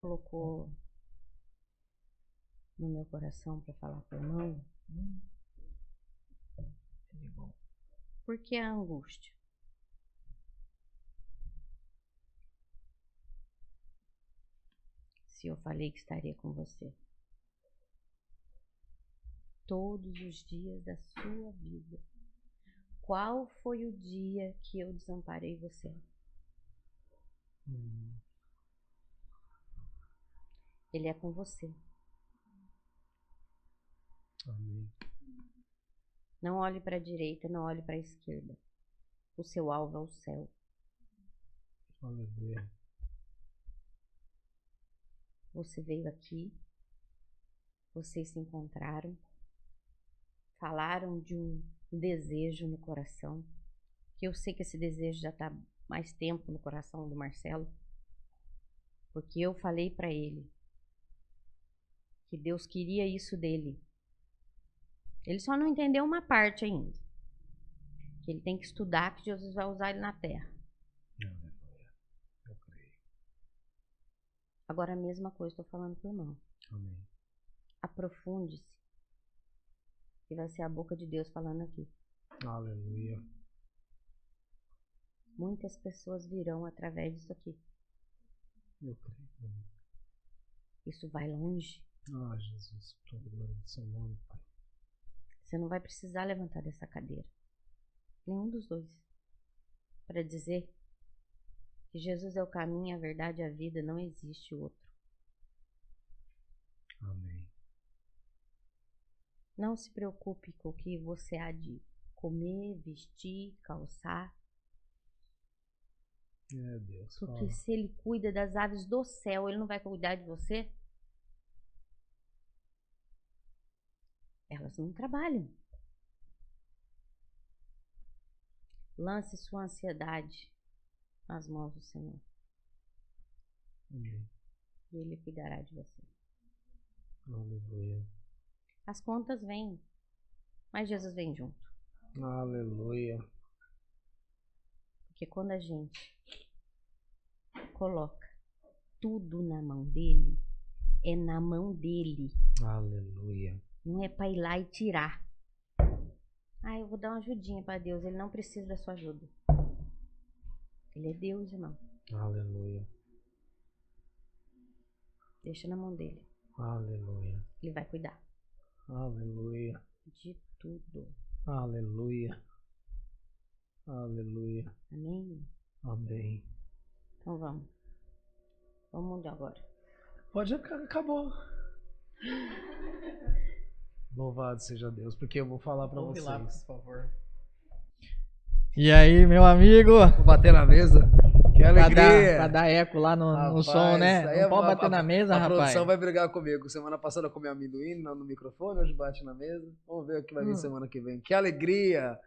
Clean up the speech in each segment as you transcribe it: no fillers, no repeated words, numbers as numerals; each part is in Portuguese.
colocou no meu coração para falar com o irmão. Por que a angústia? Se eu falei que estaria com você todos os dias da sua vida, qual foi o dia que eu desamparei você? Ele é com você. Amém. Não olhe para a direita, não olhe para a esquerda. O seu alvo é o céu. Aleluia. Você veio aqui, vocês se encontraram, falaram de um desejo no coração, que eu sei que esse desejo já está mais tempo no coração do Marcelo, porque eu falei para ele que Deus queria isso dele. Ele só não entendeu uma parte ainda, que ele tem que estudar, que Jesus vai usar ele na terra. Aleluia. Eu creio. Agora a mesma coisa estou falando para o irmão. Amém. Aprofunde-se, que vai ser a boca de Deus falando aqui. Aleluia. Muitas pessoas virão através disso aqui. Eu creio. Amém. Isso vai longe. Ah, Jesus, para a glória do seu nome, Pai. Você não vai precisar levantar dessa cadeira. Nenhum dos dois. Para dizer que Jesus é o caminho, a verdade e a vida, não existe outro. Amém. Não se preocupe com o que você há de comer, vestir, calçar. É, Deus. Porque Fala. se Ele cuida das aves do céu, Ele não vai cuidar de você? Elas não trabalham. Lance sua ansiedade nas mãos do Senhor. Amém. E Ele cuidará de você. Aleluia. As contas vêm, mas Jesus vem junto. Aleluia. Porque quando a gente coloca tudo na mão dele, é na mão dele. Aleluia. Não é para ir lá e tirar. Ah, eu vou dar uma ajudinha para Deus. Ele não precisa da sua ajuda. Ele é Deus, irmão. Aleluia. Deixa na mão dele. Aleluia. Ele vai cuidar Aleluia. de tudo. Aleluia. Aleluia. Amém? Amém. Então vamos. Vamos de agora. Pode, acabou. Louvado seja Deus, porque eu vou falar pra Ouve vocês. lá, por favor. E aí, meu amigo? Vou bater na mesa. Que alegria. Pra dar eco lá no Rapaz, som, né? aí Não pode bater na mesa, a rapaz. produção vai brigar comigo. Semana passada eu comi amendoim no microfone, hoje bate na mesa. Vamos ver o que vai vir semana que vem. Que alegria.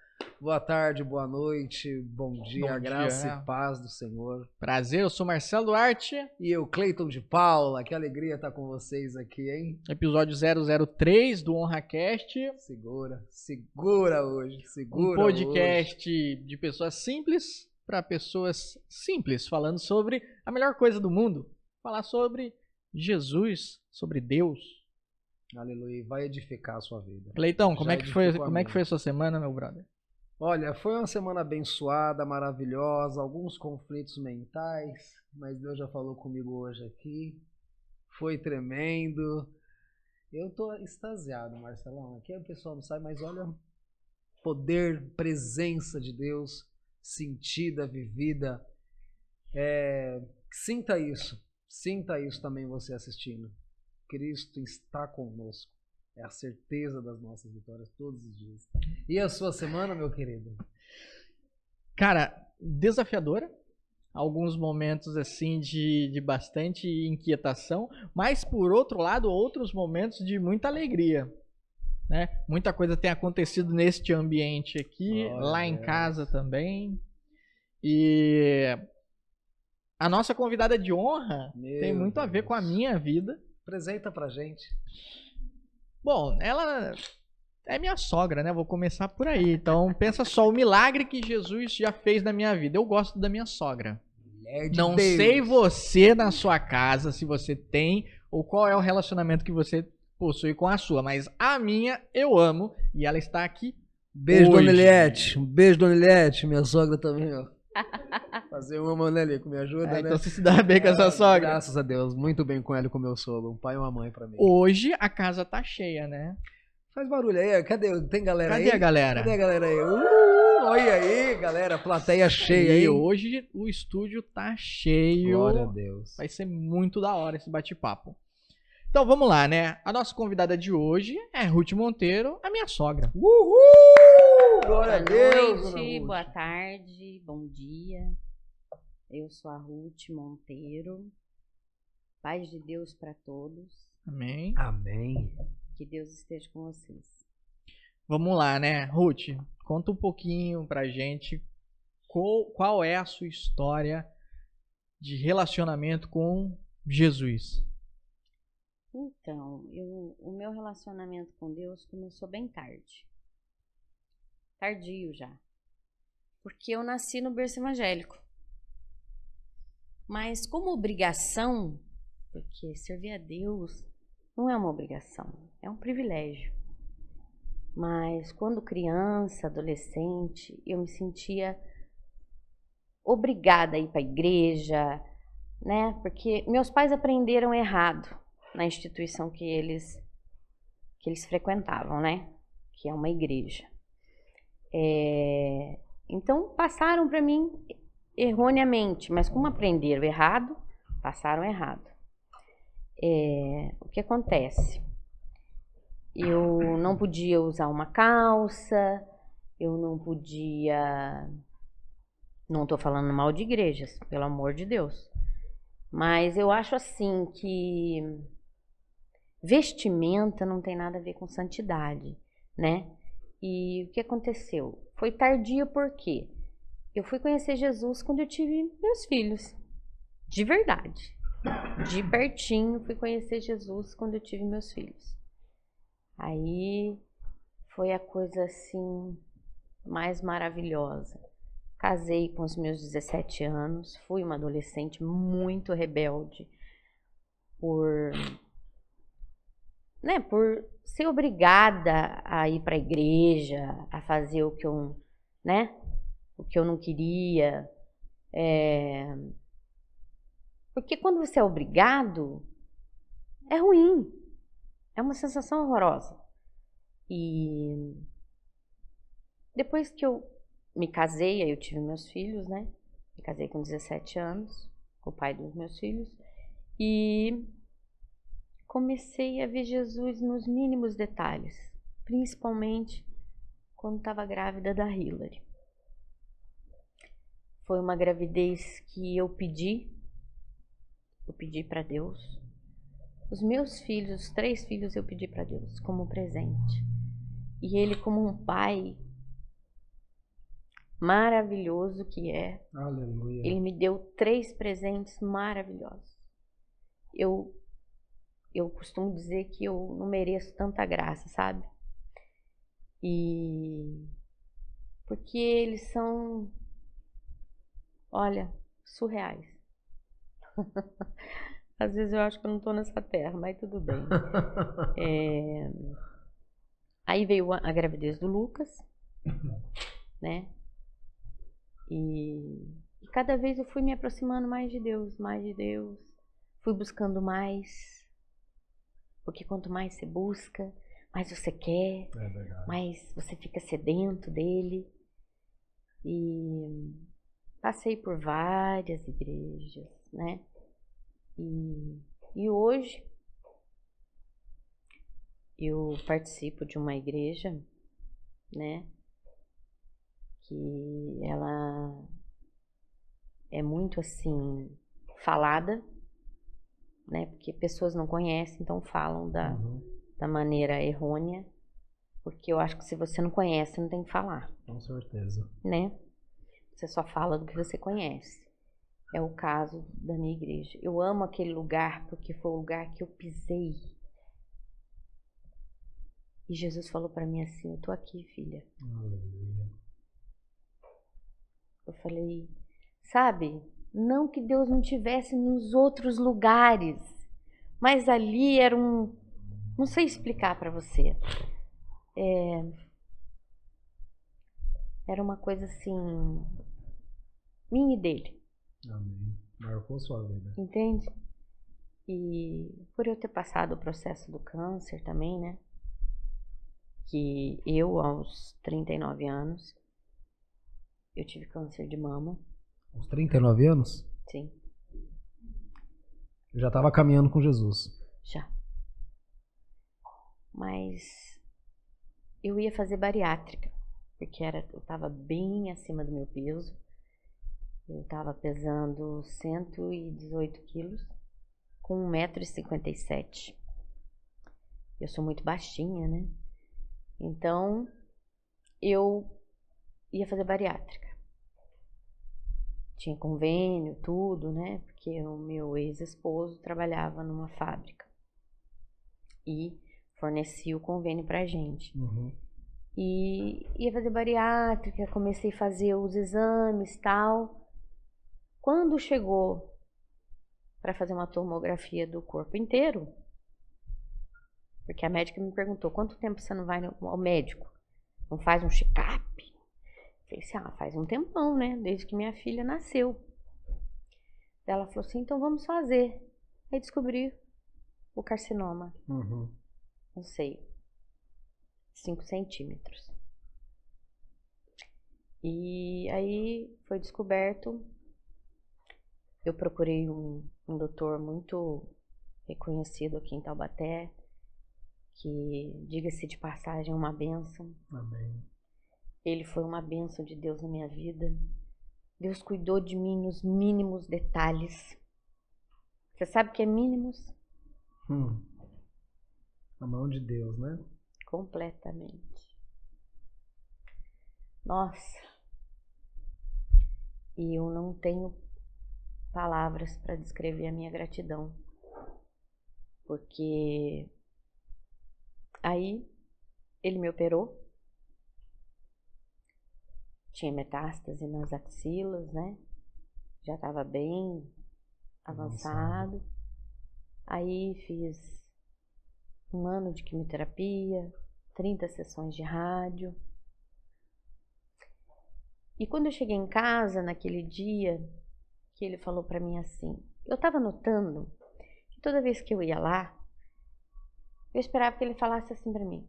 Boa tarde, boa noite, bom dia, Bom graça dia. e paz do Senhor. Prazer, eu sou Marcelo Duarte. E eu, Cleiton de Paula, que alegria estar com vocês aqui, hein? Episódio 003 do HonraCast. Segura hoje, segura Um podcast de pessoas simples para pessoas simples, falando sobre a melhor coisa do mundo. Falar sobre Jesus, sobre Deus. hoje. Aleluia, vai edificar a sua vida. Cleitão, como Já é que foi edificou a minha. a sua semana, meu brother? Olha, foi uma semana abençoada, maravilhosa, alguns conflitos mentais, mas Deus já falou comigo hoje aqui. Foi tremendo. Eu tô extasiado, Marcelão. Aqui o pessoal não sabe, mas olha, poder, presença de Deus, sentida, vivida. Sinta isso também você assistindo. Cristo está conosco. É a certeza das nossas vitórias todos os dias. E a sua semana, meu querido? Cara, desafiadora. Alguns momentos assim de bastante inquietação, mas por outro lado, outros momentos de muita alegria, né? Muita coisa tem acontecido neste ambiente aqui, Glória lá a em Deus. casa também. E a nossa convidada de honra Meu tem muito a ver Deus. com a minha vida. Apresenta pra gente. Bom, ela é minha sogra, né? Vou começar por aí. Então, pensa só o milagre que Jesus já fez na minha vida. Eu gosto da minha sogra. Mulher de Não Deus. sei você na sua casa, se você tem, ou qual é o relacionamento que você possui com a sua, mas a minha eu amo e ela está aqui. Beijo, hoje. Dona Eliette. Um beijo, Dona Eliette. Minha sogra também, ó. Fazer uma, né, Lico? Me ajuda, né? Então você se dá bem com a sua sogra. Graças a Deus. Muito bem com ela e com meu sogro. Um pai e uma mãe pra mim. Hoje a casa tá cheia, né? Faz barulho aí. Cadê? Tem galera aí? Cadê a galera? Cadê a galera aí? Olha aí, galera. Plateia cheia aí. E hoje o estúdio tá cheio. Glória a Deus. Vai ser muito da hora esse bate-papo. Então vamos lá, né? A nossa convidada de hoje é Ruth Monteiro, a minha sogra. Uhul! Glória a Deus. Boa dona noite, Ruth. boa tarde, bom dia. Eu sou a Ruth Monteiro. Paz de Deus para todos. Amém. Amém. Que Deus esteja com vocês. Vamos lá, né? Ruth, conta um pouquinho pra gente qual é a sua história de relacionamento com Jesus. Então, o meu relacionamento com Deus começou bem tarde. Tardio já. Porque eu nasci no berço evangélico. Mas como obrigação, porque servir a Deus não é uma obrigação, é um privilégio. Mas quando criança, adolescente, eu me sentia obrigada a ir para a igreja, né? Porque meus pais aprenderam errado na instituição que eles frequentavam, né? Que é uma igreja. Então passaram para mim erroneamente, mas como aprenderam errado, passaram errado. O que acontece? Eu não podia usar uma calça, eu não podia... Não estou falando mal de igrejas, pelo amor de Deus. Mas eu acho assim que vestimenta não tem nada a ver com santidade, né? E o que aconteceu? Foi tardio porque eu fui conhecer Jesus quando eu tive meus filhos. De verdade. De pertinho fui conhecer Jesus quando eu tive meus filhos. Aí foi a coisa assim mais maravilhosa. Casei com os meus 17 anos, fui uma adolescente muito rebelde por ser obrigada a ir para a igreja, a fazer o que eu não queria. Porque quando você é obrigado, é ruim. É uma sensação horrorosa. E depois que eu me casei, aí eu tive meus filhos, né? Me casei com 17 anos, com o pai dos meus filhos. E comecei a ver Jesus nos mínimos detalhes. Principalmente quando estava grávida da Hillary. Foi uma gravidez que eu pedi para Deus. Os meus filhos, os 3 filhos, eu pedi para Deus como presente. E Ele, como um pai maravilhoso que é, Aleluia. Ele me deu 3 presentes maravilhosos. Eu costumo dizer que eu não mereço tanta graça, sabe? E porque eles são, olha, surreais. Às vezes eu acho que eu não estou nessa terra, mas tudo bem. Aí veio a gravidez do Lucas, né? E cada vez eu fui me aproximando mais de Deus, fui buscando mais, porque quanto mais você busca, mais você quer, mais você fica sedento dele. E passei por várias igrejas, né? E hoje eu participo de uma igreja, né? Que ela é muito assim falada, né? Porque pessoas não conhecem, então falam da maneira errônea, porque eu acho que se você não conhece, não tem que falar. Com certeza. Né? Você só fala do que você conhece. É o caso da minha igreja. Eu amo aquele lugar porque foi o lugar que eu pisei. E Jesus falou para mim assim: eu tô aqui, filha. Aleluia. Eu falei, sabe, Não que Deus não tivesse nos outros lugares, mas ali era um... Não sei explicar para você. Era uma coisa assim, minha e dele. Amém. Marcou sua vida. Entende? E por eu ter passado o processo do câncer também, né? Que eu, aos 39 anos, eu tive câncer de mama. Aos 39 anos? Sim, Eu já estava caminhando com Jesus. já. Mas eu ia fazer bariátrica, porque eu estava bem acima do meu peso. Eu estava pesando 118 quilos, com 1,57 m. Eu sou muito baixinha, né? Então, eu ia fazer bariátrica. Tinha convênio, tudo, né? Porque o meu ex-esposo trabalhava numa fábrica e fornecia o convênio pra gente. Uhum. E ia fazer bariátrica, comecei a fazer os exames e tal. Quando chegou para fazer uma tomografia do corpo inteiro, porque a médica me perguntou, quanto tempo você não vai ao médico? Não faz um check-up? Falei assim, faz um tempão, né? Desde que minha filha nasceu. Ela falou assim, então vamos fazer. Aí descobri o carcinoma. Uhum. Não sei, 5 centímetros. E aí foi descoberto. Eu procurei um doutor muito reconhecido aqui em Taubaté, que, diga-se de passagem, é uma bênção. Amém. Ele foi uma bênção de Deus na minha vida. Deus cuidou de mim nos mínimos detalhes. Você sabe o que é mínimos? A mão de Deus, né? Completamente. Nossa. E eu não tenho palavras para descrever a minha gratidão. Porque aí ele me operou. Tinha metástase nas axilas, né? Já estava bem avançado. Aí fiz 1 ano de quimioterapia, 30 sessões de rádio. E quando eu cheguei em casa, naquele dia, que ele falou pra mim assim, eu tava notando que toda vez que eu ia lá, eu esperava que ele falasse assim pra mim,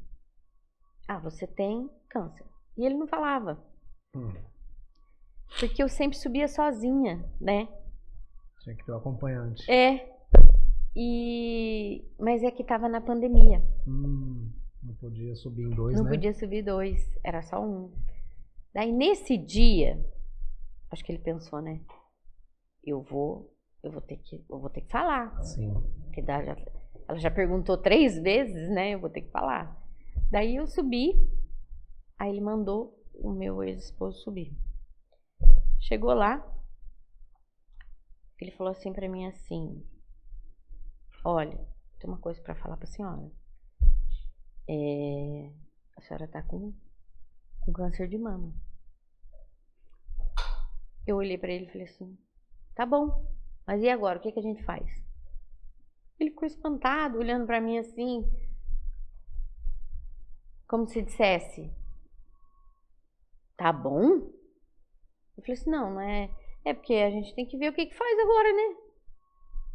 você tem câncer. E ele não falava. Porque eu sempre subia sozinha, né? Tinha que ter um acompanhante. Mas é que tava na pandemia. Não podia subir em 2, Não né? podia subir 2, era só 1. Daí nesse dia, acho que ele pensou, né? Eu vou ter que falar. Sim. Porque ela já perguntou 3 vezes, né? Eu vou ter que falar. Daí eu subi, aí ele mandou o meu ex-esposo subir. Chegou lá, ele falou assim pra mim assim, olha, tem uma coisa pra falar pra senhora. A senhora tá com câncer de mama. Eu olhei pra ele e falei assim, tá bom, mas e agora? O que a gente faz? Ele ficou espantado, olhando pra mim assim, como se dissesse, tá bom? Eu falei assim, não é porque a gente tem que ver o que faz agora, né?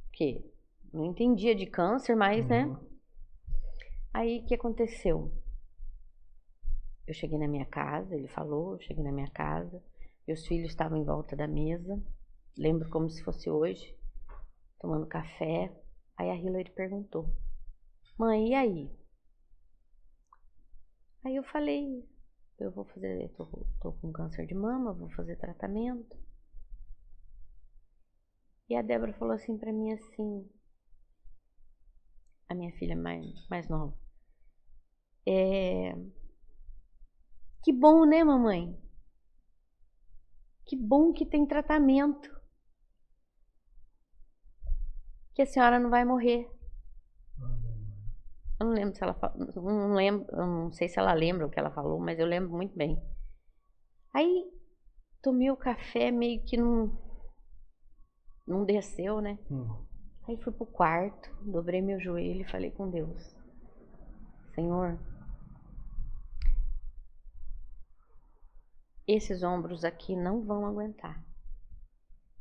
Porque não entendia de câncer, mas, né? Aí, o que aconteceu? Eu cheguei na minha casa, ele falou, eu cheguei na minha casa, meus filhos estavam em volta da mesa, lembro como se fosse hoje, tomando café. Aí a Hillary perguntou, mãe, e aí? Aí eu falei, eu vou fazer, tô com câncer de mama, vou fazer tratamento. E a Débora falou assim pra mim assim, a minha filha mais nova, que bom, né, mamãe? Que bom que tem tratamento. Que a senhora não vai morrer. Eu não lembro se ela não sei se ela lembra o que ela falou, mas eu lembro muito bem. Aí tomei o café meio que não não desceu, né? Aí fui pro quarto, dobrei meu joelho e falei com Deus: Senhor, esses ombros aqui não vão aguentar.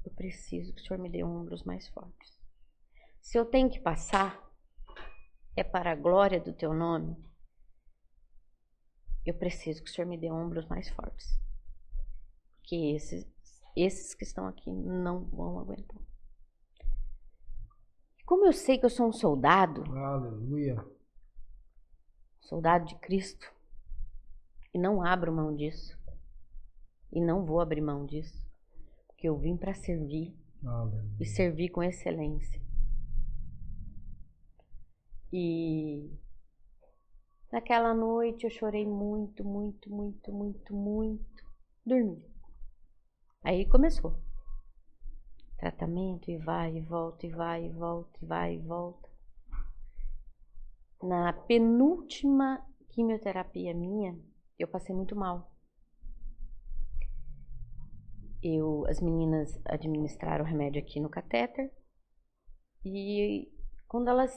Eu preciso que o Senhor me dê ombros mais fortes. Se eu tenho que passar, é para a glória do teu nome. Eu preciso que o Senhor me dê ombros mais fortes. Porque esses que estão aqui não vão aguentar. Como eu sei que eu sou um soldado, Aleluia. soldado de Cristo, e não abro mão disso, e não vou abrir mão disso, porque eu vim para servir. Aleluia. E servir com excelência. E naquela noite eu chorei muito, muito, muito, muito, muito. Dormi. Aí começou. Tratamento e vai e volta, e vai e volta, e vai e volta. Na penúltima quimioterapia minha, eu passei muito mal. As meninas administraram o remédio aqui no catéter. E quando elas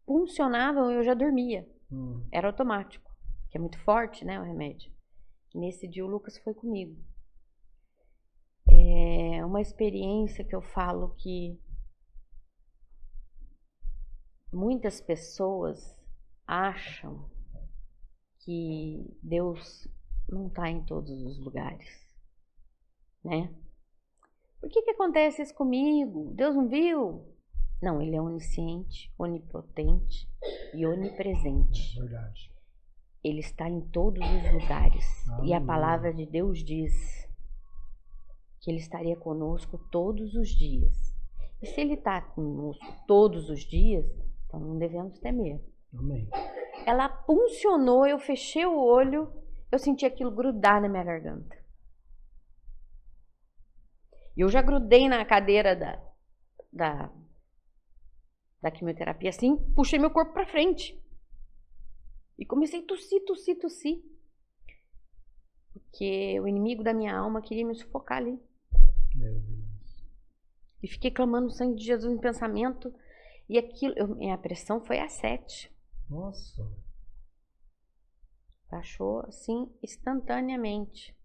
funcionavam, eu já dormia. Era automático, que é muito forte, né, o remédio. Nesse dia o Lucas foi comigo. É uma experiência que eu falo que muitas pessoas acham que Deus não está em todos os lugares, né? Por que acontece isso comigo? Deus não viu? Não, Ele é onisciente, onipotente e onipresente. Verdade. Ele está em todos os lugares. Aleluia. E a palavra de Deus diz que Ele estaria conosco todos os dias. E se Ele está conosco todos os dias, então não devemos temer. Amém. Ela puncionou, eu fechei o olho, eu senti aquilo grudar na minha garganta. E eu já grudei na cadeira da quimioterapia assim, puxei meu corpo para frente. E comecei a tossir. Porque o inimigo da minha alma queria me sufocar ali. Meu Deus. E fiquei clamando o sangue de Jesus no pensamento. E aquilo, minha pressão foi a 7. Nossa. Baixou assim, instantaneamente.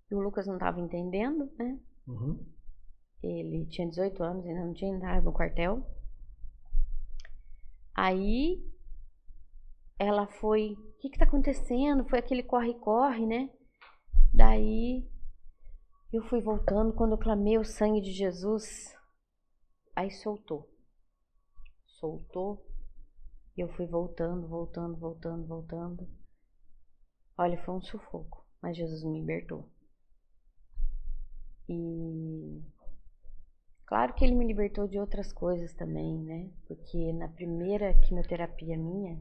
E o Lucas não estava entendendo, né? Ele tinha 18 anos, ainda não tinha entrado no quartel. Aí ela foi, o que está acontecendo? Foi aquele corre-corre, né? Daí eu fui voltando, quando eu clamei o sangue de Jesus, aí soltou. E eu fui voltando. Olha, foi um sufoco, mas Jesus me libertou. E claro que Ele me libertou de outras coisas também, né? Porque na primeira quimioterapia minha,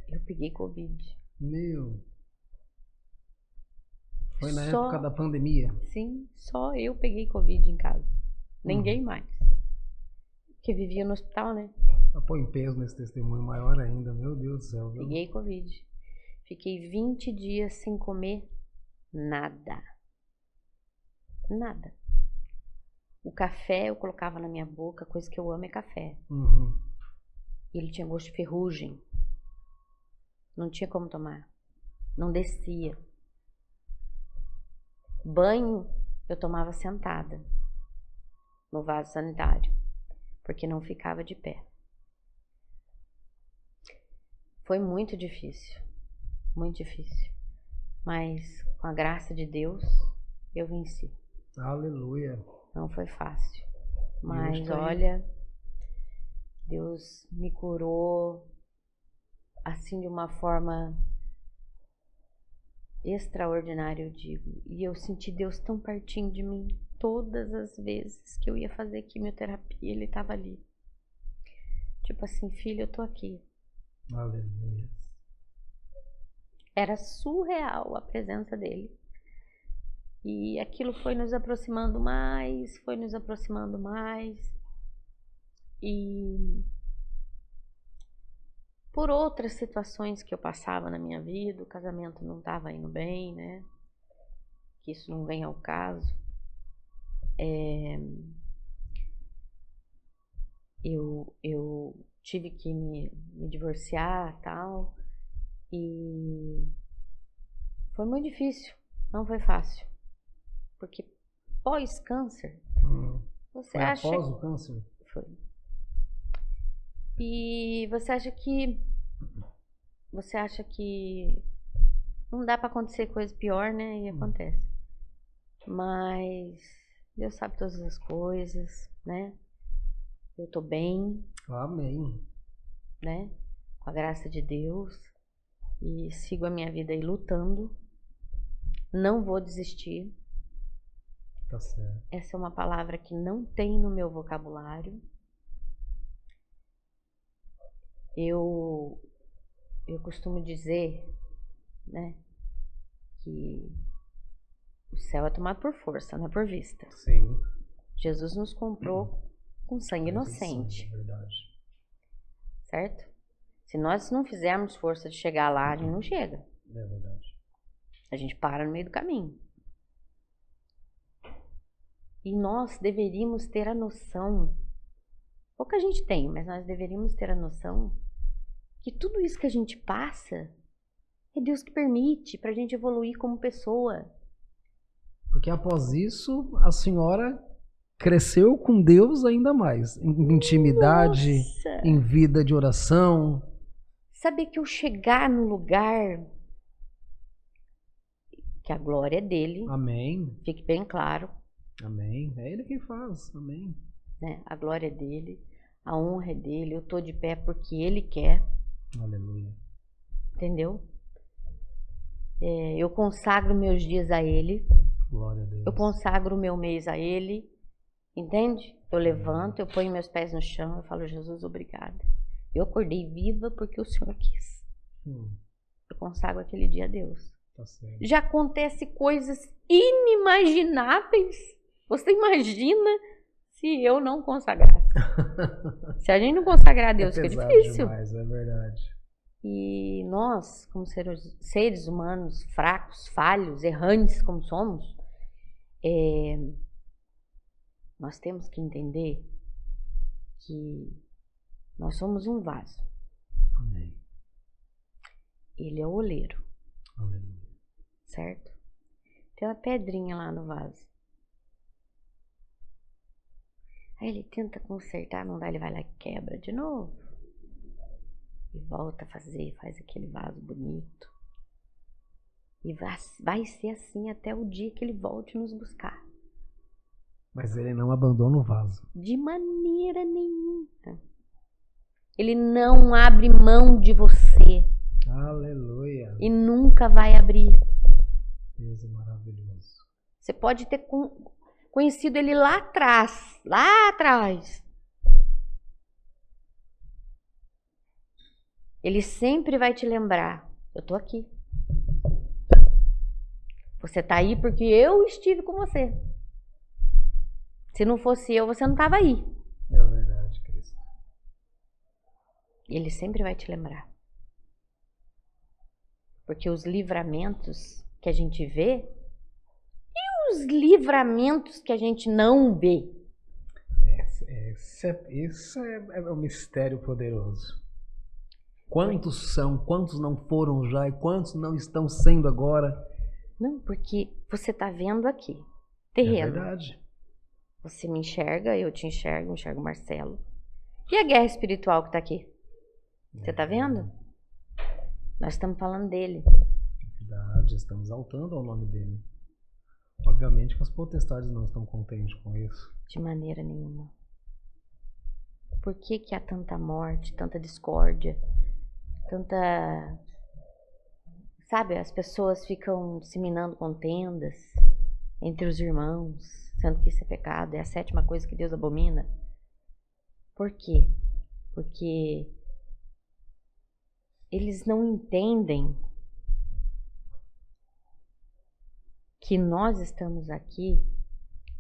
eu peguei Covid. Meu. Foi na época da pandemia? Sim, só eu peguei Covid em casa. Ninguém mais. Porque vivia no hospital, né? Põe peso nesse testemunho maior ainda, meu Deus do céu. Viu? Peguei Covid. Fiquei 20 dias sem comer nada. Nada. O café eu colocava na minha boca, coisa que eu amo é café. Ele tinha gosto de ferrugem. Não tinha como tomar. Não descia. Banho eu tomava sentada no vaso sanitário, porque não ficava de pé. Foi muito difícil. Mas com a graça de Deus eu venci. Aleluia. Não foi fácil. Mas olha, Deus me curou assim de uma forma extraordinária, eu digo. E eu senti Deus tão pertinho de mim. Todas as vezes que eu ia fazer quimioterapia, Ele estava ali. Tipo assim, filho, eu tô aqui. Aleluia. Era surreal a presença dEle. E aquilo foi nos aproximando mais. E por outras situações que eu passava na minha vida, o casamento não estava indo bem, né? Que isso não vem ao caso. eu tive que me divorciar, tal, e foi muito difícil, não foi fácil, porque pós-câncer, você Foi acha... após o câncer? Foi. E você acha que não dá pra acontecer coisa pior, né? E acontece. Mas Deus sabe todas as coisas, né? Eu tô bem, Amém. né? Com a graça de Deus. E sigo a minha vida aí lutando. Não vou desistir. Tá certo. Essa é uma palavra que não tem no meu vocabulário. Eu costumo dizer, né, que o céu é tomado por força, não é por vista. Sim. Jesus nos comprou com sangue inocente, É verdade. certo? Se nós não fizermos força de chegar lá, a gente não chega. É verdade. A gente para no meio do caminho. E nós deveríamos ter a noção, pouca gente tem, mas nós deveríamos ter a noção que tudo isso que a gente passa é Deus que permite pra gente evoluir como pessoa. Porque após isso, a senhora cresceu com Deus ainda mais. Em intimidade, Nossa! em vida de oração. Saber que eu chegar no lugar que a glória é dele, Amém. fique bem claro, Amém. É Ele quem faz. Amém. né? A glória é dele, a honra é dele, eu tô de pé porque ele quer, Aleluia. entendeu? Eu consagro meus dias a ele, Glória a Deus. eu consagro o meu mês a ele, entende? Eu levanto, eu ponho meus pés no chão, eu falo, Jesus, obrigada. Eu acordei viva porque o Senhor quis. Eu consagro aquele dia a Deus. Tá certo. Já acontece coisas inimagináveis. Você imagina se eu não consagrasse? Se a gente não consagrar a Deus, É fica pesado difícil. demais, é verdade. E nós, como seres humanos fracos, falhos, errantes como somos, nós temos que entender que nós somos um vaso. Amém. Ele é o oleiro, Aleluia. certo? Tem uma pedrinha lá no vaso. Aí ele tenta consertar, não dá, ele vai lá e quebra de novo. E volta a fazer, faz aquele vaso bonito. E vai ser assim até o dia que ele volte nos buscar. Mas ele não abandona o vaso. De maneira nenhuma. Ele não abre mão de você. Aleluia. E nunca vai abrir. Deus é maravilhoso. Você pode ter conhecido ele lá atrás. Lá atrás. Ele sempre vai te lembrar. Eu tô aqui. Você tá aí porque eu estive com você. Se não fosse eu, você não tava aí. É verdade, Cristo. Ele sempre vai te lembrar. Porque os livramentos que a gente vê e os livramentos que a gente não vê. Isso é um mistério poderoso. Quantos são, quantos não foram já e quantos não estão sendo agora? Não, porque você tá vendo aqui. É Terreno. verdade. Você me enxerga, eu te enxergo o Marcelo. E a guerra espiritual que tá aqui? Você tá vendo? Nós estamos falando dele. Verdade, estamos exaltando ao nome dele. Obviamente que as potestades não estão contentes com isso. De maneira nenhuma. Por que que há tanta morte, tanta discórdia, tanta... Sabe, as pessoas ficam disseminando contendas entre os irmãos, sendo que isso é pecado, é a 7ª coisa que Deus abomina. Por quê? Porque eles não entendem que nós estamos aqui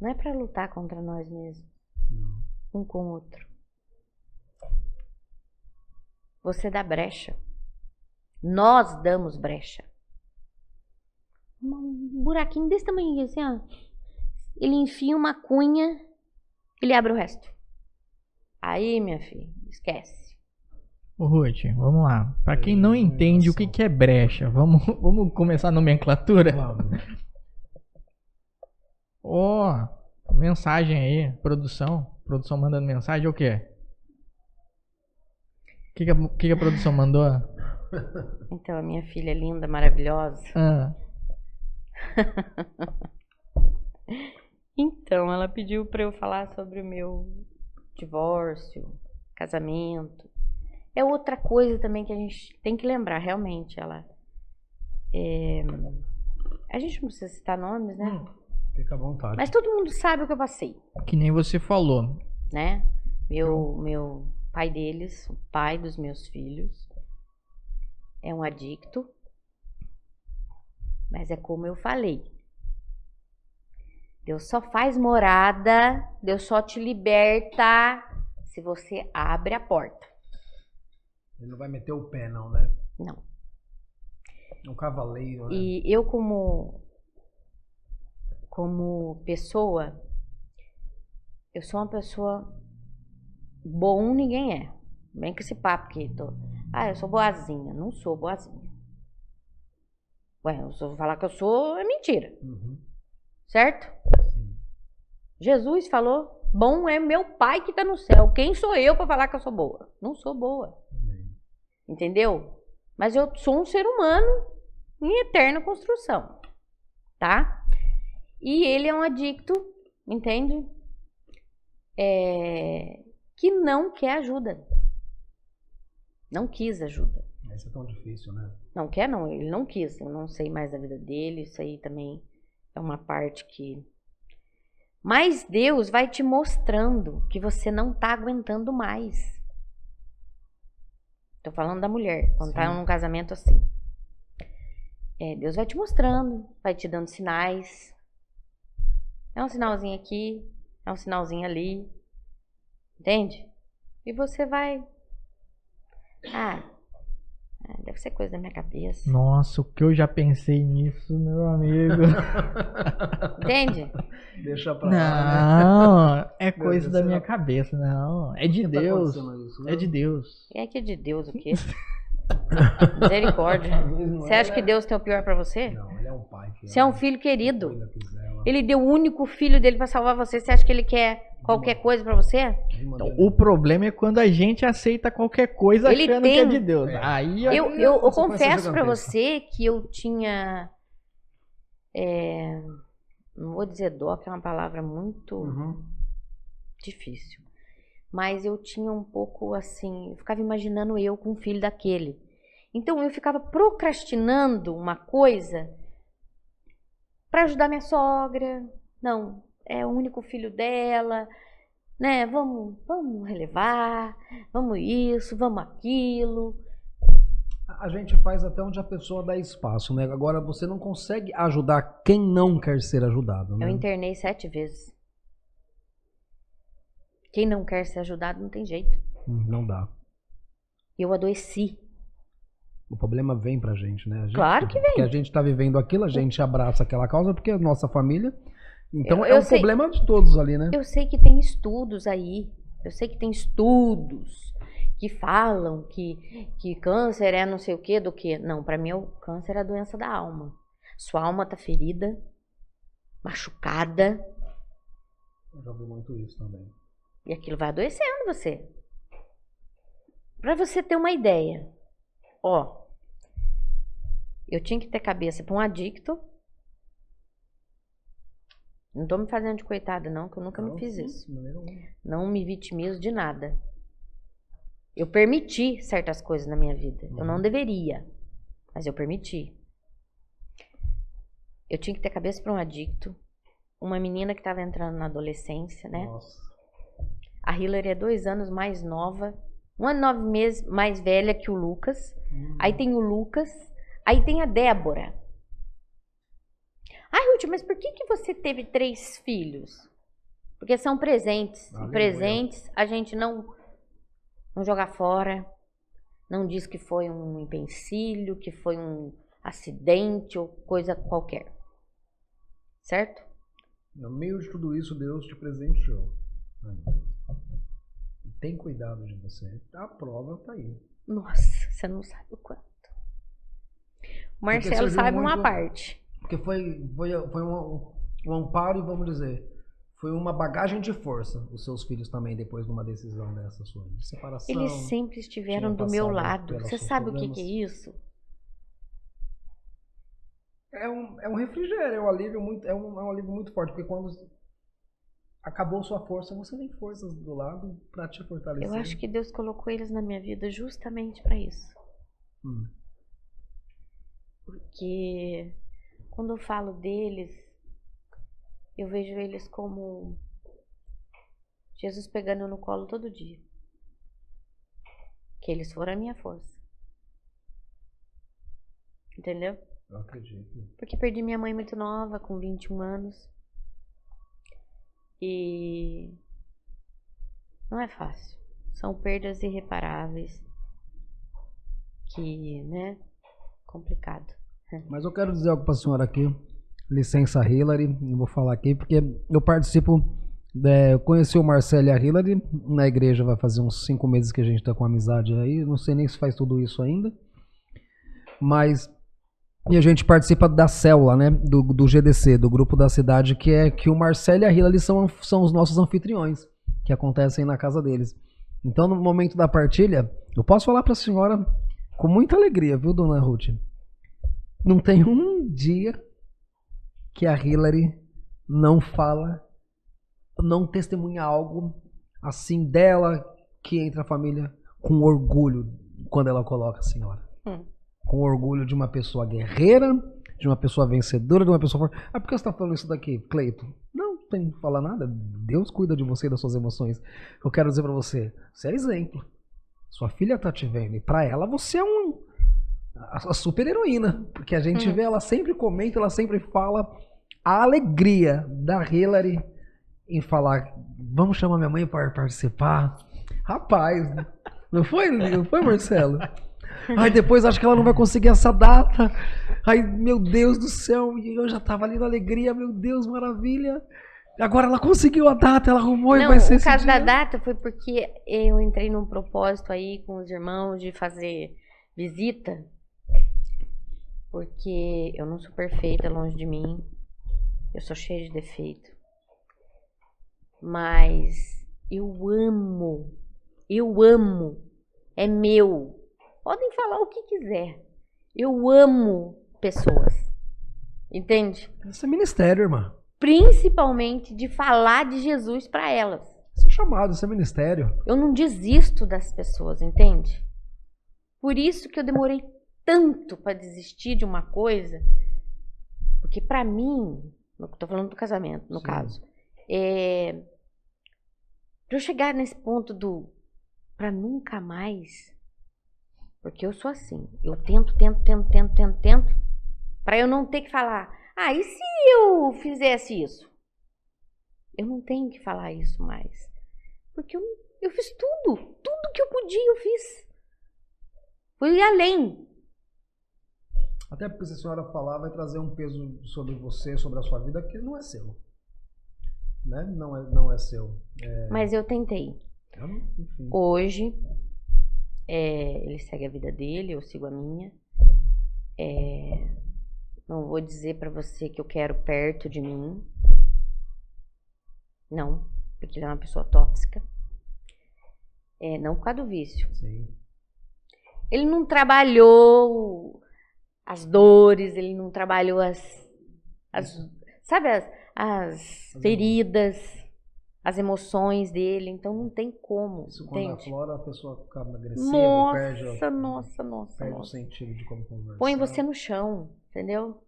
não é para lutar contra nós mesmos, um com o outro. Você dá brecha. Nós damos brecha. Um buraquinho desse tamanho assim, ó. ele enfia uma cunha, ele abre o resto. Aí, minha filha, esquece. Ô, Ruth, vamos lá. Pra quem não entende o que é brecha, vamos começar a nomenclatura? Vamos. Ó, mensagem aí, produção. Produção mandando mensagem, o quê? O que a produção mandou? Então, a minha filha linda, maravilhosa. Ah, Então, ela pediu pra eu falar sobre o meu divórcio, casamento. É outra coisa também que a gente tem que lembrar, realmente. A gente não precisa citar nomes, né? Fica à vontade. Mas todo mundo sabe o que eu passei, que nem você falou. né? Meu pai deles, o pai dos meus filhos, é um adicto. Mas é como eu falei. Deus só faz morada, Deus só te liberta se você abre a porta. Ele não vai meter o pé, não, né? Não. É um cavaleiro, né? E eu como pessoa, eu sou uma pessoa bom, ninguém é. Vem com esse papo que eu sou boazinha. Não sou boazinha. Ué, se eu falar que eu sou, é mentira. Uhum. Certo? Sim. Jesus falou, bom é meu pai que está no céu. Quem sou eu para falar que eu sou boa? Não sou boa. Amém. Entendeu? Mas eu sou um ser humano em eterna construção. Tá? E ele é um adicto, entende? Que não quer ajuda. Não quis ajuda. Isso é tão difícil, né? Não quer não, ele não quis. Eu não sei mais da vida dele, isso aí também é uma parte que... Mas Deus vai te mostrando que você não tá aguentando mais. Tô falando da mulher, quando tá num casamento assim. Deus vai te mostrando, vai te dando sinais. É um sinalzinho aqui, é um sinalzinho ali. Entende? E você vai... deve ser coisa da minha cabeça. Nossa, o que eu já pensei nisso, meu amigo. Entende? Deixa pra lá, né? Não, é coisa Deus, da sei minha lá. cabeça, não. É de Por que tá Deus. acontecendo isso, né? É de Deus. É que de Deus o quê? Misericórdia. Às vezes não Você acha que Deus tem o pior pra você? Não, ele é um pai que Você é um ama, filho que querido. cuida, que zela. Ele deu o único filho dele pra salvar você. Você acha que ele quer qualquer coisa pra você? Então, O problema é quando a gente aceita qualquer coisa Ele achando tem- que é de Deus. É. Aí Eu consequência confesso pra gigantesca. você que eu tinha... não vou dizer dó, que é uma palavra muito Uhum. difícil. Mas eu tinha um pouco assim... Eu ficava imaginando eu com o filho daquele. Então eu ficava procrastinando uma coisa pra ajudar minha sogra. Não, é o único filho dela, né? Vamos relevar, vamos isso, vamos aquilo. A gente faz até onde a pessoa dá espaço, né? Agora você não consegue ajudar quem não quer ser ajudado, né? Eu internei 7 vezes. Quem não quer ser ajudado não tem jeito. Não dá. Eu adoeci. O problema vem pra gente, né? A gente, Claro que vem. Porque a gente tá vivendo aquilo, a gente abraça aquela causa porque é a nossa família. Então Eu é um sei. problema de todos ali, né? Eu sei que tem estudos aí. Eu sei que tem estudos que falam que câncer é não sei o que do que. Não, pra mim o câncer é a doença da alma. Sua alma tá ferida, machucada, Eu já vi muito isso também. e aquilo vai adoecendo você. Pra você ter uma ideia. Ó, eu tinha que ter cabeça pra um adicto. Não tô me fazendo de coitada não, que eu nunca me fiz isso. De maneira alguma. Não me vitimizo de nada. Eu permiti certas coisas na minha vida. Eu não deveria, mas eu permiti. Eu tinha que ter cabeça para um adicto. Uma menina que estava entrando na adolescência, né? Nossa. A Hillary é 2 anos mais nova. 1 ano e 9 meses mais velha que o Lucas. Aí tem o Lucas. Aí tem a Débora. Ai, Ruth, mas por que você teve 3 filhos? Porque são presentes. Ah, E presentes a gente não joga fora. Não diz que foi um empecilho, que foi um acidente ou coisa qualquer. Certo? No meio de tudo isso, Deus te presenteou. Tem cuidado de você. A prova tá aí. Nossa, você não sabe o quanto. O Marcelo sabe uma parte. Porque foi um amparo e, vamos dizer, foi uma bagagem de força, os seus filhos também, depois de uma decisão dessa sua de separação. Eles sempre estiveram do meu lado. Você sabe o que é isso? É um refrigério, é um alívio muito forte, porque quando acabou sua força, você tem forças do lado para te fortalecer. Eu acho que Deus colocou eles na minha vida justamente para isso. Porque quando eu falo deles, eu vejo eles como Jesus pegando no colo todo dia. Que eles foram a minha força. Entendeu? Eu acredito. Porque perdi minha mãe muito nova, com 21 anos. E não é fácil. São perdas irreparáveis. Que, né? Complicado. Mas eu quero dizer algo para a senhora aqui. Licença, Hilary. Não vou falar aqui, porque eu participo. Eu conheci o Marcelo e a Hilary na igreja. Vai fazer uns 5 meses que a gente está com amizade aí. Não sei nem se faz tudo isso ainda. Mas. E a gente participa da célula, né? Do GDC, do grupo da cidade, que o Marcelo e a Hilary são os nossos anfitriões, que acontecem na casa deles. Então, no momento da partilha, eu posso falar para a senhora com muita alegria, viu, dona Ruth? Não tem um dia que a Hilary não fala, não testemunha algo assim dela, que entra a família com orgulho quando ela coloca a senhora. Com orgulho de uma pessoa guerreira, de uma pessoa vencedora, de uma pessoa forte. Ah, por que você está falando isso daqui, Cleito? Não tem que falar nada. Deus cuida de você e das suas emoções. Eu quero dizer para você, você é exemplo. Sua filha tá te vendo e para ela você é a super heroína, porque a gente vê, ela sempre comenta, ela sempre fala a alegria da Hilary em falar, vamos chamar minha mãe para participar. Rapaz, não foi, Marcelo? Aí depois acho que ela não vai conseguir essa data. Aí, meu Deus do céu, eu já tava ali na alegria, meu Deus, maravilha. Agora ela conseguiu a data, ela arrumou e vai ser esse dia. O caso da data foi porque eu entrei num propósito aí com os irmãos de fazer visita. Porque eu não sou perfeita, longe de mim. Eu sou cheia de defeito. Mas eu amo. É meu. Podem falar o que quiser. Eu amo pessoas. Entende? Isso é ministério, irmã. Principalmente de falar de Jesus para elas. Isso é chamado, isso é ministério. Eu não desisto das pessoas, entende? Por isso que eu demorei tanto para desistir de uma coisa. Porque para mim, tô falando do casamento, no caso, para eu chegar nesse ponto para nunca mais. Porque eu sou assim, eu tento, para eu não ter que falar, e se eu fizesse isso? Eu não tenho que falar isso mais. Porque eu fiz tudo que eu podia, eu fiz. Fui além. Até porque se a senhora falar, vai trazer um peso sobre você, sobre a sua vida, que não é seu. Né? Não é seu. Mas eu tentei. Enfim. Hoje... ele segue a vida dele, eu sigo a minha. Não vou dizer pra você que eu quero perto de mim. Não, porque ele é uma pessoa tóxica. Não por causa do vício. Sim. Ele não trabalhou as dores, ele não trabalhou as feridas, as emoções dele, então não tem como. Isso entende? Quando aflora, a pessoa fica agressiva, perde o sentido de como conversar. Põe você no chão, entendeu?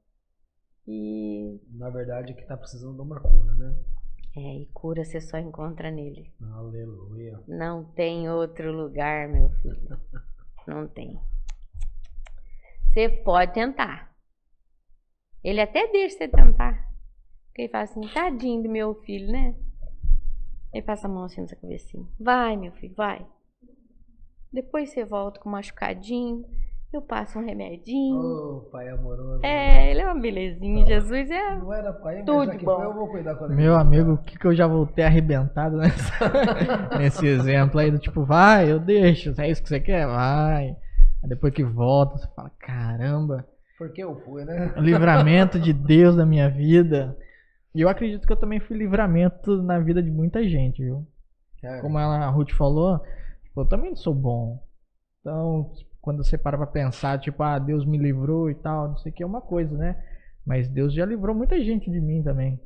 E... Na verdade, que tá precisando de uma cura, né? E cura você só encontra nele. Aleluia. Não tem outro lugar, meu filho. Não tem. Você pode tentar. Ele até deixa você tentar. Porque ele fala assim, tadinho do meu filho, né? Ele passa a mão assim nessa cabecinha. Vai, meu filho, vai. Depois você volta com machucadinho. eu passo um remedinho. Ô, pai amoroso. Ele é uma belezinha. Jesus é Não era pai, mas tudo já que bom. foi, eu vou cuidar com ele. Meu amigo, o que eu já voltei arrebentado nesse exemplo aí do tipo, vai, eu deixo, é isso que você quer? Vai. Aí depois que volta, você fala, caramba, Porque eu fui, né? o livramento de Deus na minha vida. E eu acredito que eu também fui livramento na vida de muita gente, viu? Cara, Como a Ruth falou, tipo, eu também não sou bom. Então, quando você para pra pensar, tipo, Deus me livrou e tal, não sei o que, é uma coisa, né? Mas Deus já livrou muita gente de mim também.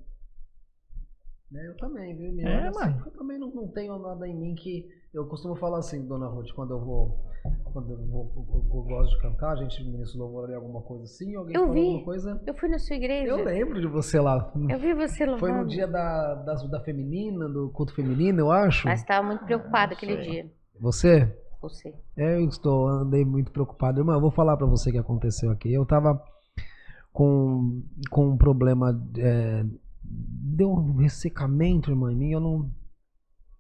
eu também, viu? Mano. Eu também não tenho nada em mim que... Eu costumo falar assim, dona Ruth, quando eu gosto de cantar, a gente ministra louvor ali, alguma coisa assim, alguém Eu fala vi. alguma coisa... Eu fui na sua igreja. Eu lembro de você lá. Eu vi você louvando. Foi no dia da feminina, do culto feminino, eu acho. Mas estava muito preocupada aquele dia. Você? Você. Andei muito preocupado. Irmão, eu vou falar pra você o que aconteceu aqui. Eu tava com um problema, deu um ressecamento, irmão, em mim, eu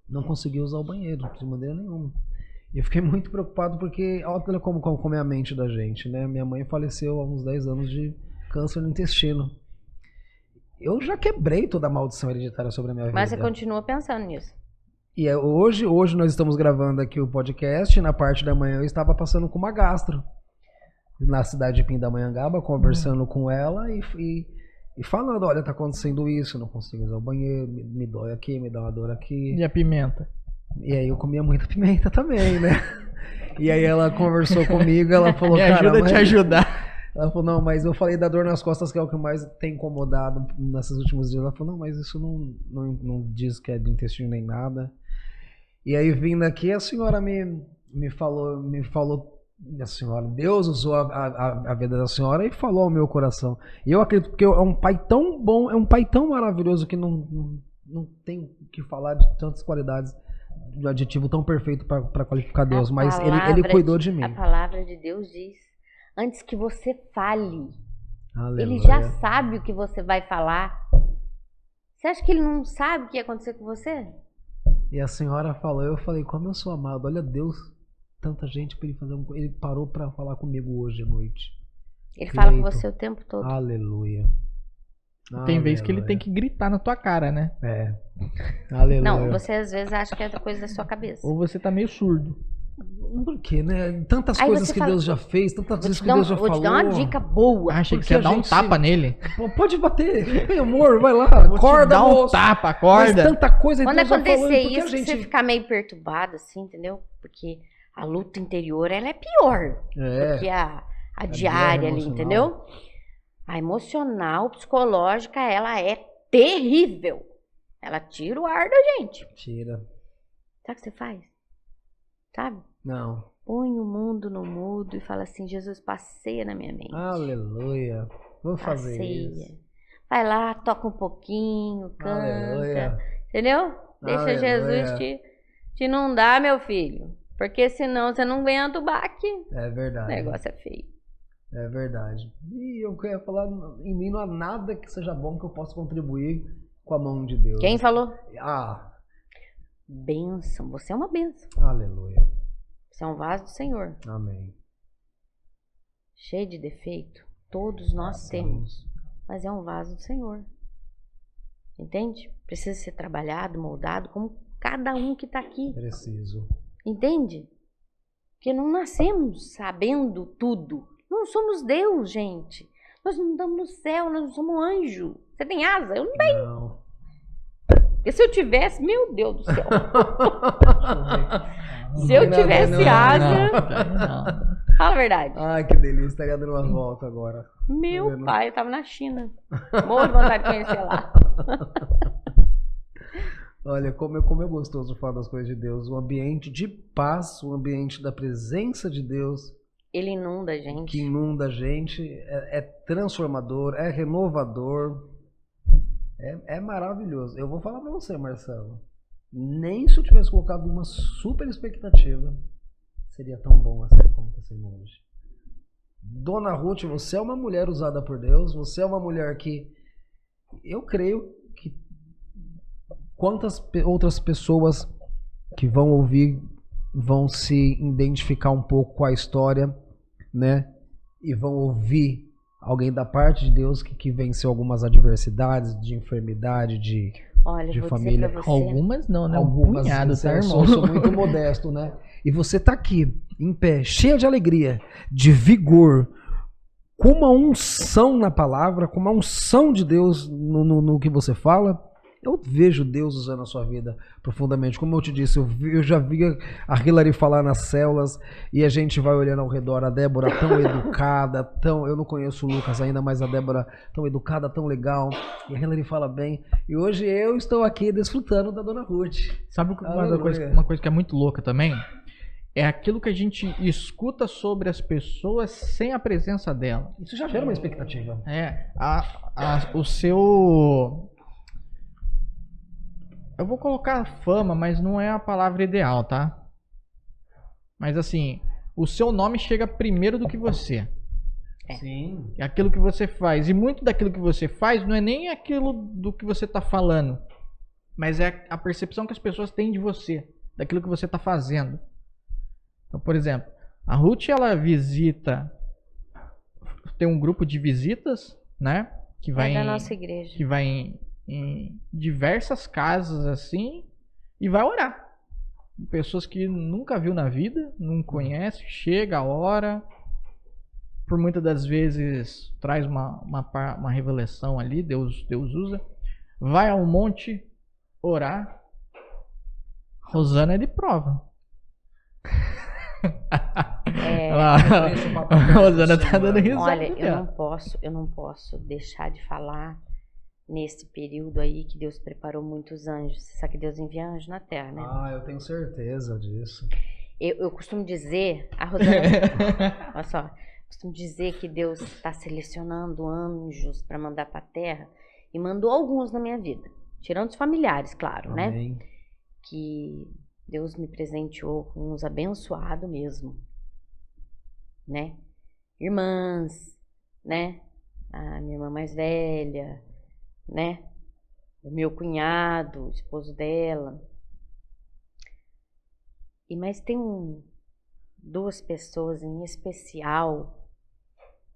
não consegui usar o banheiro de maneira nenhuma. E eu fiquei muito preocupado porque, olha como é a mente da gente, né? Minha mãe faleceu há uns 10 anos de câncer no intestino. Eu já quebrei toda a maldição hereditária sobre a minha vida. Mas você continua pensando nisso. E hoje nós estamos gravando aqui o podcast, e na parte da manhã eu estava passando com uma gastro na cidade de Pindamonhangaba, conversando com ela e falando, olha, tá acontecendo isso, eu não consigo usar o banheiro, me dói aqui, me dá uma dor aqui. E a pimenta? E aí eu comia muita pimenta também, né? E aí ela conversou comigo, ela falou, Me ajuda a te ajudar. Ela falou, não, mas eu falei da dor nas costas, que é o que mais tem incomodado nesses últimos dias. Ela falou, não, mas isso não diz que é de intestino nem nada. E aí, vindo aqui, a senhora me falou, a senhora, Deus usou a vida da senhora e falou ao meu coração. E eu acredito que é um pai tão bom, é um pai tão maravilhoso que não tem o que falar de tantas qualidades, de adjetivo tão perfeito para qualificar Deus, mas ele cuidou de mim. A palavra de Deus diz, antes que você fale, Aleluia. Ele já sabe o que você vai falar. Você acha que Ele não sabe o que ia acontecer com você? E a senhora falou, eu falei, como eu sou amado, olha Deus, tanta gente para ele fazer ele parou para falar comigo hoje à noite. Ele fala com você o tempo todo. Aleluia. Tem vezes que ele tem que gritar na tua cara, né? Aleluia. Não, você às vezes acha que é outra coisa da sua cabeça. Ou você tá meio surdo. Por quê, né? Tantas Aí coisas você que fala, Deus já fez, tantas coisas que Vou Deus já te falou. dar uma dica boa. Achei que você ia dar um tapa nele. Pode bater. Meu amor, vai lá. Acorda, dá um moço. tapa, Mas acorda. tanta coisa Quando Deus já falou, acontecer por que a isso, gente... você ficar meio perturbado, assim, entendeu? Porque a luta interior, ela é pior do que a diária ali, emocional. entendeu? A emocional, psicológica, ela é terrível. Ela tira o ar da gente. Tira. Sabe o que você faz? Sabe? Não. Põe o mundo no mudo e fala assim, Jesus, passeia na minha mente. Aleluia. Vou fazer isso. Vai lá, toca um pouquinho, canta. Aleluia. Entendeu? Deixa Aleluia. Jesus te inundar, meu filho. Porque senão você não aguenta o baque. É verdade. O negócio é feio. É verdade. E eu queria falar, em mim não há nada que seja bom que eu possa contribuir com a mão de Deus. Quem falou? Bênção. Você é uma bênção. Aleluia. Você é um vaso do Senhor. Amém. Cheio de defeito. Todos nós temos. Mas é um vaso do Senhor. Entende? Precisa ser trabalhado, moldado, como cada um que está aqui. Preciso. Entende? Porque não nascemos sabendo tudo. Não somos Deus, gente. Nós não estamos no céu, nós não somos anjo. Você tem asa? Eu não tenho. Não. Porque se eu tivesse, meu Deus do céu. Se eu tivesse asa... Fala a verdade. Ai, que delícia. Estaria dando uma volta agora. Meu pai, eu tava na China. Morro de vontade de conhecer lá. Olha, como é gostoso falar das coisas de Deus. Um ambiente de paz, um ambiente da presença de Deus. Ele inunda a gente. Que inunda a gente. É transformador, é renovador. É maravilhoso. Eu vou falar pra você, Marcelo. Nem se eu tivesse colocado uma super expectativa, seria tão bom assim como está sendo hoje. Dona Ruth, você é uma mulher usada por Deus. Você é uma mulher que... Eu creio que quantas outras pessoas que vão ouvir vão se identificar um pouco com a história né? E vão ouvir alguém da parte de Deus que venceu algumas adversidades, de enfermidade, Olha, de vou família. dizer pra você, Algumas não, né? Um Algumas, punhado, tá, eu irmão? sou muito modesto, né? E você tá aqui, em pé, cheia de alegria, de vigor, com uma unção na palavra, com uma unção de Deus no que você fala. Eu vejo Deus usando a sua vida profundamente. Como eu te disse, eu já vi a Hilary falar nas células e a gente vai olhando ao redor. A Débora tão educada, eu não conheço o Lucas ainda, mas a Débora tão educada, tão legal. E a Hilary fala bem. E hoje eu estou aqui desfrutando da Dona Ruth. Sabe Aleluia. uma coisa que é muito louca também? É aquilo que a gente escuta sobre as pessoas sem a presença dela. Isso já gera uma expectativa. O seu... Eu vou colocar fama, mas não é a palavra ideal, tá? Mas assim, o seu nome chega primeiro do que você. Sim. É aquilo que você faz. E muito daquilo que você faz não é nem aquilo do que você tá falando. Mas é a percepção que as pessoas têm de você. Daquilo que você tá fazendo. Então, por exemplo, a Ruth, ela visita... Tem um grupo de visitas, né? Que vai da nossa igreja. Que vai em diversas casas assim e vai orar. Pessoas que nunca viu na vida, não conhece, chega, ora, por muitas das vezes traz uma revelação ali, Deus usa, vai ao monte orar. Rosana é de prova. A Rosana tá dando risada. Olha, eu não posso deixar de falar nesse período aí que Deus preparou muitos anjos. Você sabe que Deus envia anjos na terra, né? Ah, eu tenho certeza disso. Eu costumo dizer, a Rosana, olha só, costumo dizer que Deus está selecionando anjos para mandar para a terra e mandou alguns na minha vida, tirando os familiares, claro, Amém. né? Que Deus me presenteou com uns abençoados mesmo, né? Irmãs, né? A minha irmã mais velha, né? O meu cunhado, o esposo dela. Mas tem duas pessoas em especial,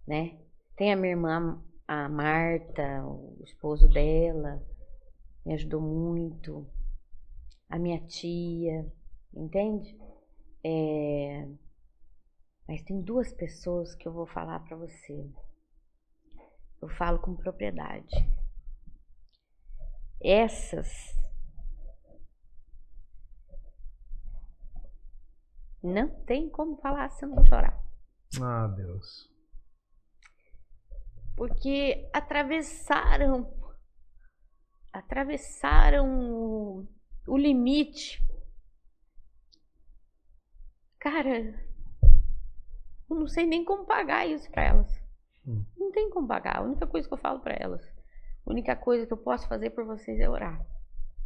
né? Tem a minha irmã, a Marta, o esposo dela, me ajudou muito. A minha tia, entende? Mas tem duas pessoas que eu vou falar para você. Eu falo com propriedade. Essas não tem como falar se eu não chorar. Ah, Deus. Porque atravessaram o limite. Cara, eu não sei nem como pagar isso para elas. Não tem como pagar. A única coisa que eu falo para elas, a única coisa que eu posso fazer por vocês é orar.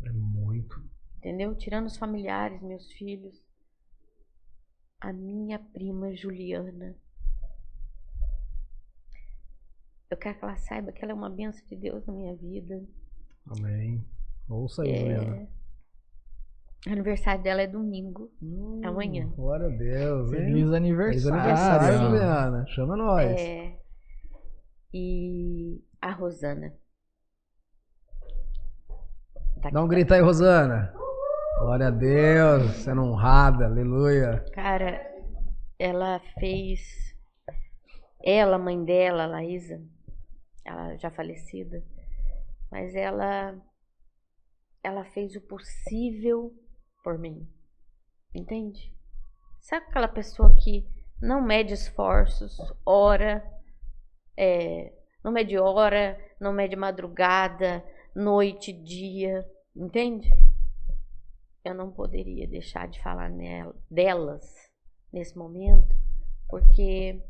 É muito. Entendeu? Tirando os familiares, meus filhos. A minha prima Juliana. Eu quero que ela saiba que ela é uma bênção de Deus na minha vida. Amém. Ouça aí, Juliana. O aniversário dela é domingo. Amanhã. Glória a Deus, hein? Feliz aniversário. Feliz aniversário, Juliana. Chama nós. E a Rosana. Dá um grito aí, Rosana. Glória a Deus, sendo honrada, aleluia. Cara, ela fez... Ela, mãe dela, a Laísa, ela já falecida, mas ela fez o possível por mim, entende? Sabe aquela pessoa que não mede esforços, ora, não mede hora, não mede madrugada, noite, dia, entende? Eu não poderia deixar de falar delas nesse momento, porque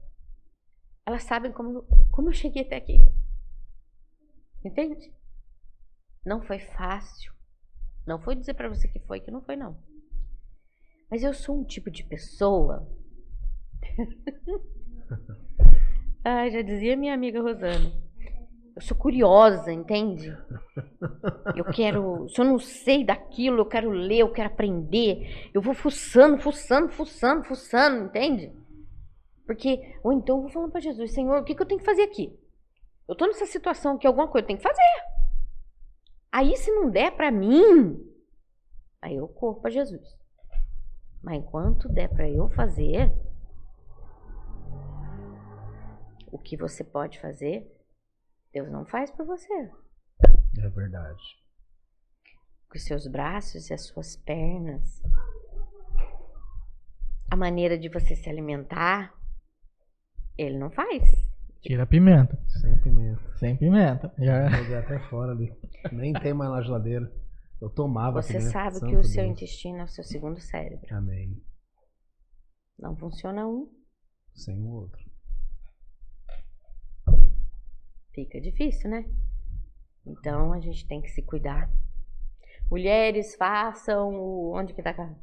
elas sabem como eu cheguei até aqui. Entende? Não foi fácil. Não foi dizer pra você que não foi, não. Mas eu sou um tipo de pessoa... já dizia minha amiga Rosana. Eu sou curiosa, entende? Se eu não sei daquilo, eu quero ler, eu quero aprender. Eu vou fuçando, entende? Porque, ou então eu vou falando para Jesus, Senhor, o que eu tenho que fazer aqui? Eu tô nessa situação que alguma coisa eu tenho que fazer. Aí se não der para mim, aí eu corro para Jesus. Mas enquanto der para eu fazer, o que você pode fazer, Deus não faz por você. É verdade. Com os seus braços e as suas pernas, a maneira de você se alimentar, Ele não faz. Tira a pimenta. Sem pimenta. Sem pimenta. Já... Joguei até fora ali. Nem tem mais na geladeira. Eu tomava Você pimenta. sabe Santo que o seu Deus. intestino é o seu segundo cérebro. Amém. Não funciona um, Sem o outro. fica difícil, né? Então a gente tem que se cuidar. Mulheres, façam o... Onde que tá a cara?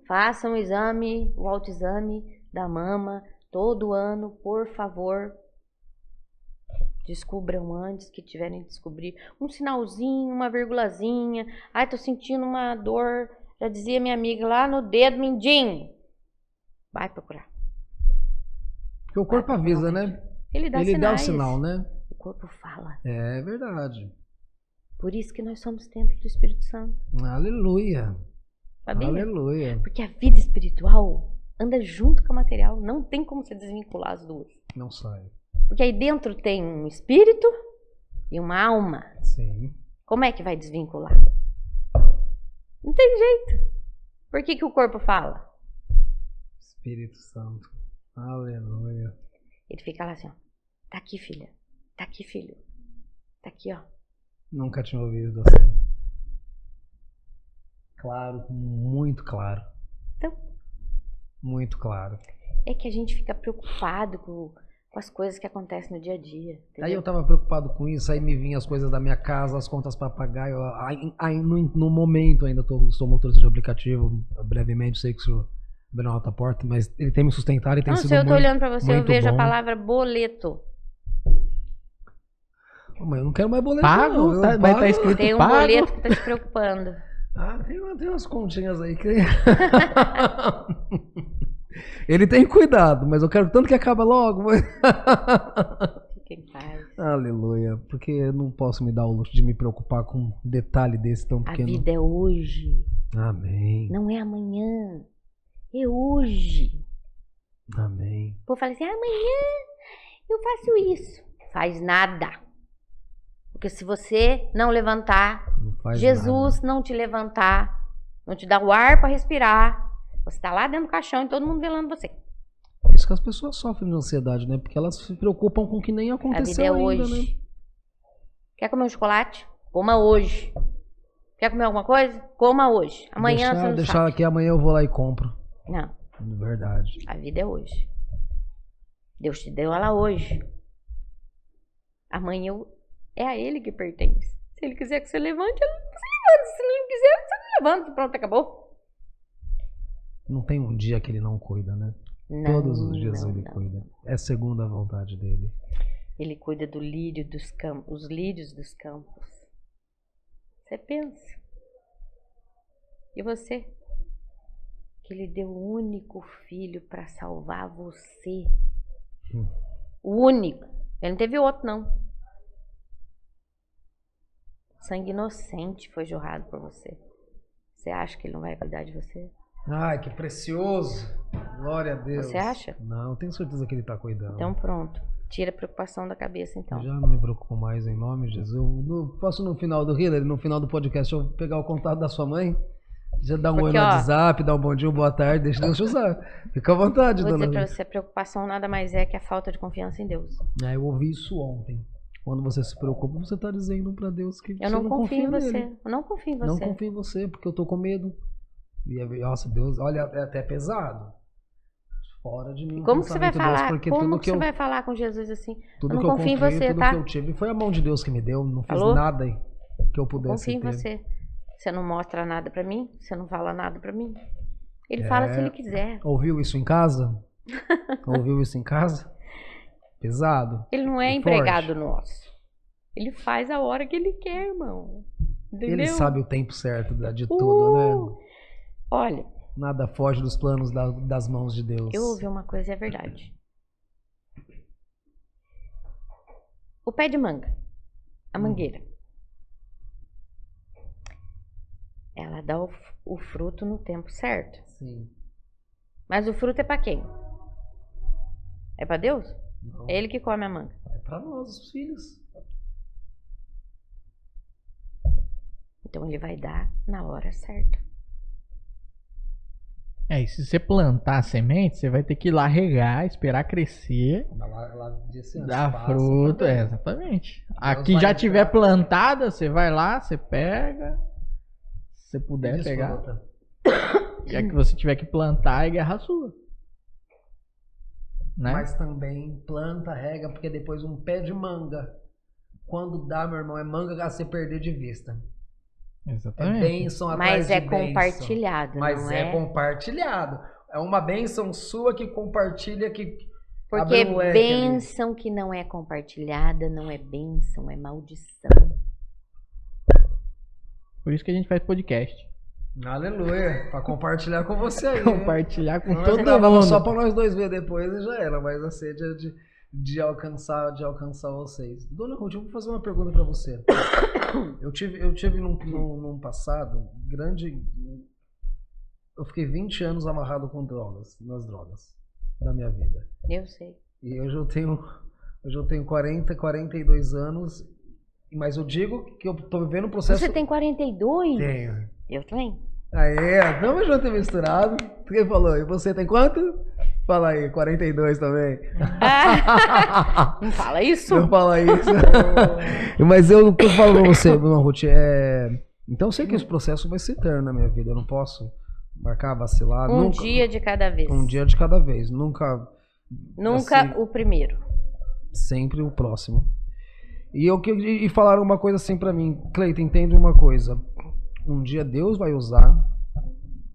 Façam o exame, o autoexame da mama todo ano, por favor. Descubram antes que tiverem que descobrir. Um sinalzinho, uma virgulazinha. Ai, tô sentindo uma dor. Já dizia minha amiga lá no dedo mindinho. Vai procurar. Porque o corpo avisa, né? Ele dá Ele dá o sinais. sinal, né? O corpo fala. É verdade. Por isso que nós somos templo do Espírito Santo. Aleluia. Sabia? Aleluia. Porque a vida espiritual anda junto com a material. Não tem como você desvincular as duas. Não sai. Porque aí dentro tem um espírito e uma alma. Sim. Como é que vai desvincular? Não tem jeito. Por que o corpo fala? Espírito Santo. Aleluia. Ele fica lá assim, ó. Tá aqui, filha. Tá aqui, filho. Tá aqui, ó. Nunca tinha ouvido assim. Claro, muito claro. Então, Muito claro. é que a gente fica preocupado com as coisas que acontecem no dia a dia. Entendeu? Aí eu tava preocupado com isso, aí me vinham as coisas da minha casa, as contas pra pagar. Aí no momento ainda sou motorista de aplicativo, brevemente sei que isso abriu uma alta porta, mas ele tem me sustentado e tem Não, sido se eu tô muito, olhando pra você, eu muito vejo bom. a palavra boleto. Ô, mãe, eu não quero mais boleto Pago? não. Eu Vai pago. tá escrito Tem um pago. boleto que tá te preocupando. Ah, tem umas continhas aí que... Ele tem cuidado, mas eu quero tanto que acabe logo. Mas... Fica em paz. Aleluia, porque eu não posso me dar o luxo de me preocupar com um detalhe desse tão A pequeno. vida é hoje. Amém, Não é amanhã. É hoje. amém. O povo fala assim, amanhã eu faço isso. Faz nada. Porque se você não levantar, Não faz Jesus não te levantar, não te dar o ar para respirar, você tá lá dentro do caixão e todo mundo velando você. nada. Isso que as pessoas sofrem de ansiedade, né? Porque elas se preocupam com o que nem A vida aconteceu é ainda, hoje. né? Quer comer um chocolate? Coma hoje. Quer comer alguma coisa? Coma hoje. Amanhã você não Deixar sabe. aqui, amanhã eu vou lá e compro. Não, Verdade. a vida é hoje. Deus te deu ela hoje. Amanhã é a Ele que pertence. Se Ele quiser que você levante, você levanta. Se Ele não quiser, você não levanta. Pronto, acabou. Não tem um dia que ele não cuida, né? Não, Todos os dias não, ele não. cuida. É segundo a vontade dele. Ele cuida do lírio dos campos, os lírios dos campos. Você pensa. E você? Que Ele deu o único filho para salvar você. O único. Ele não teve outro, não. Sangue inocente foi jorrado por você. Você acha que Ele não vai cuidar de você? Ai, que precioso. Glória a Deus. Você acha? Não, tenho certeza que ele tá cuidando. Então pronto. Tira a preocupação da cabeça, então. Eu já não me preocupo mais em nome de Jesus. Posso no final do Hiller, no final do podcast, eu pegar o contato da sua mãe? Já dá um Porque, oi no ó, WhatsApp, dá um bom dia, boa tarde, deixa Deus te usar. Fica à vontade, Vou dona. dizer pra você, a preocupação nada mais é que a falta de confiança em Deus. Eu ouvi isso ontem. Quando você se preocupa, você tá dizendo pra Deus que Eu você não confio em confia você. nele. Eu não confio em Não você. confio em você, porque eu tô com medo. E, nossa, Deus, olha, é até pesado. Fora de mim. Como que você vai pensamento desse, falar? porque Como tudo que que você eu, vai falar com Jesus assim? tudo Eu não que eu confio em confio, você, tudo tá? que eu tive, foi a mão de Deus que me deu. Não fiz Falou? nada que eu pudesse Confio em ter. você. Você não mostra nada pra mim? Você não fala nada pra mim? Ele fala se ele quiser. Ouviu isso em casa? Ouviu isso em casa? Pesado. Ele não é E empregado forte. nosso. Ele faz a hora que ele quer, irmão. Entendeu? Ele sabe o tempo certo de tudo, né? Olha, Nada foge dos planos das mãos de Deus. Eu ouvi uma coisa e é verdade. O pé de manga, a mangueira, ela dá o fruto no tempo certo. Sim. Mas o fruto é para quem? É para Deus? Não. É ele que come a manga. É para nós, os filhos. Então ele vai dar na hora certa. E se você plantar a semente, você vai ter que ir lá regar, esperar crescer, dar fruto. Exatamente. Aqui já tiver plantada, você vai lá, você pega, se você puder pegar. E a que você tiver que plantar é guerra sua. Né? Mas também planta, rega, porque depois um pé de manga, quando dá, meu irmão, é manga que você perder de vista. Exatamente. É bênção atrás Mas é de bênção. compartilhado, Mas não é compartilhado. É uma bênção sua que compartilha, que Porque abre um leque bênção que não é compartilhada não é bênção, é maldição. Por isso que a gente faz podcast. Aleluia. Pra compartilhar com você aí. Compartilhar com Nós todo gravamos mundo. só pra nós dois ver depois e já era. Mas a sede é de alcançar vocês. Dona Ruth, eu vou fazer uma pergunta pra você. Eu tive num passado grande. Eu fiquei 20 anos amarrado com nas drogas da minha vida. Eu sei. E hoje eu tenho 42 anos, mas eu digo que eu tô vivendo um processo... Você tem 42? Tenho. Eu também. Aê, não me junto misturado. Quem falou? E você tem quanto? Fala aí, 42 também. Não fala isso? Não fala isso. Mas eu falo pra você, Dona Ruth, então eu sei que esse processo vai ser eterno na minha vida. Eu não posso marcar, vacilar. Um dia de cada vez. Um dia de cada vez. Nunca assim, o primeiro. Sempre o próximo. E falaram uma coisa assim pra mim. Cleiton, entende uma coisa. Um dia Deus vai usar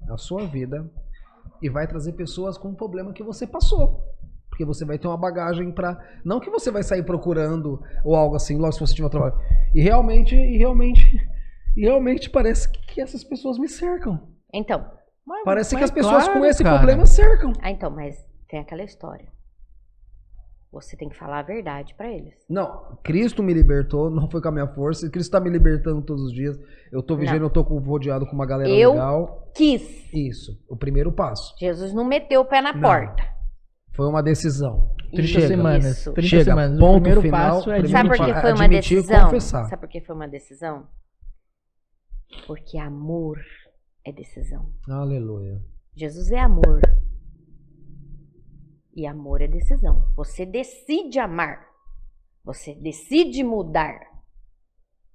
a sua vida e vai trazer pessoas com um problema que você passou. Porque você vai ter uma bagagem pra... Não que você vai sair procurando ou algo assim, logo se você tiver trabalho. E realmente parece que essas pessoas me cercam. Então... Parece que as pessoas com esse cara, problema cercam. então, mas tem aquela história. Você tem que falar a verdade pra eles. Não, Cristo me libertou, não foi com a minha força. Cristo tá me libertando todos os dias. Eu tô vigiando, eu tô rodeado com uma galera legal. Quis. Isso, o primeiro passo. Jesus não meteu o pé na porta. Foi uma decisão. 30 semanas. Isso. 30 Chega, semanas. ponto O primeiro final, passo é Sabe por que admitir, foi uma admitir e decisão? confessar. Sabe por que foi uma decisão? Porque amor é decisão. Aleluia. Jesus é amor. E amor é decisão. Você decide amar. Você decide mudar.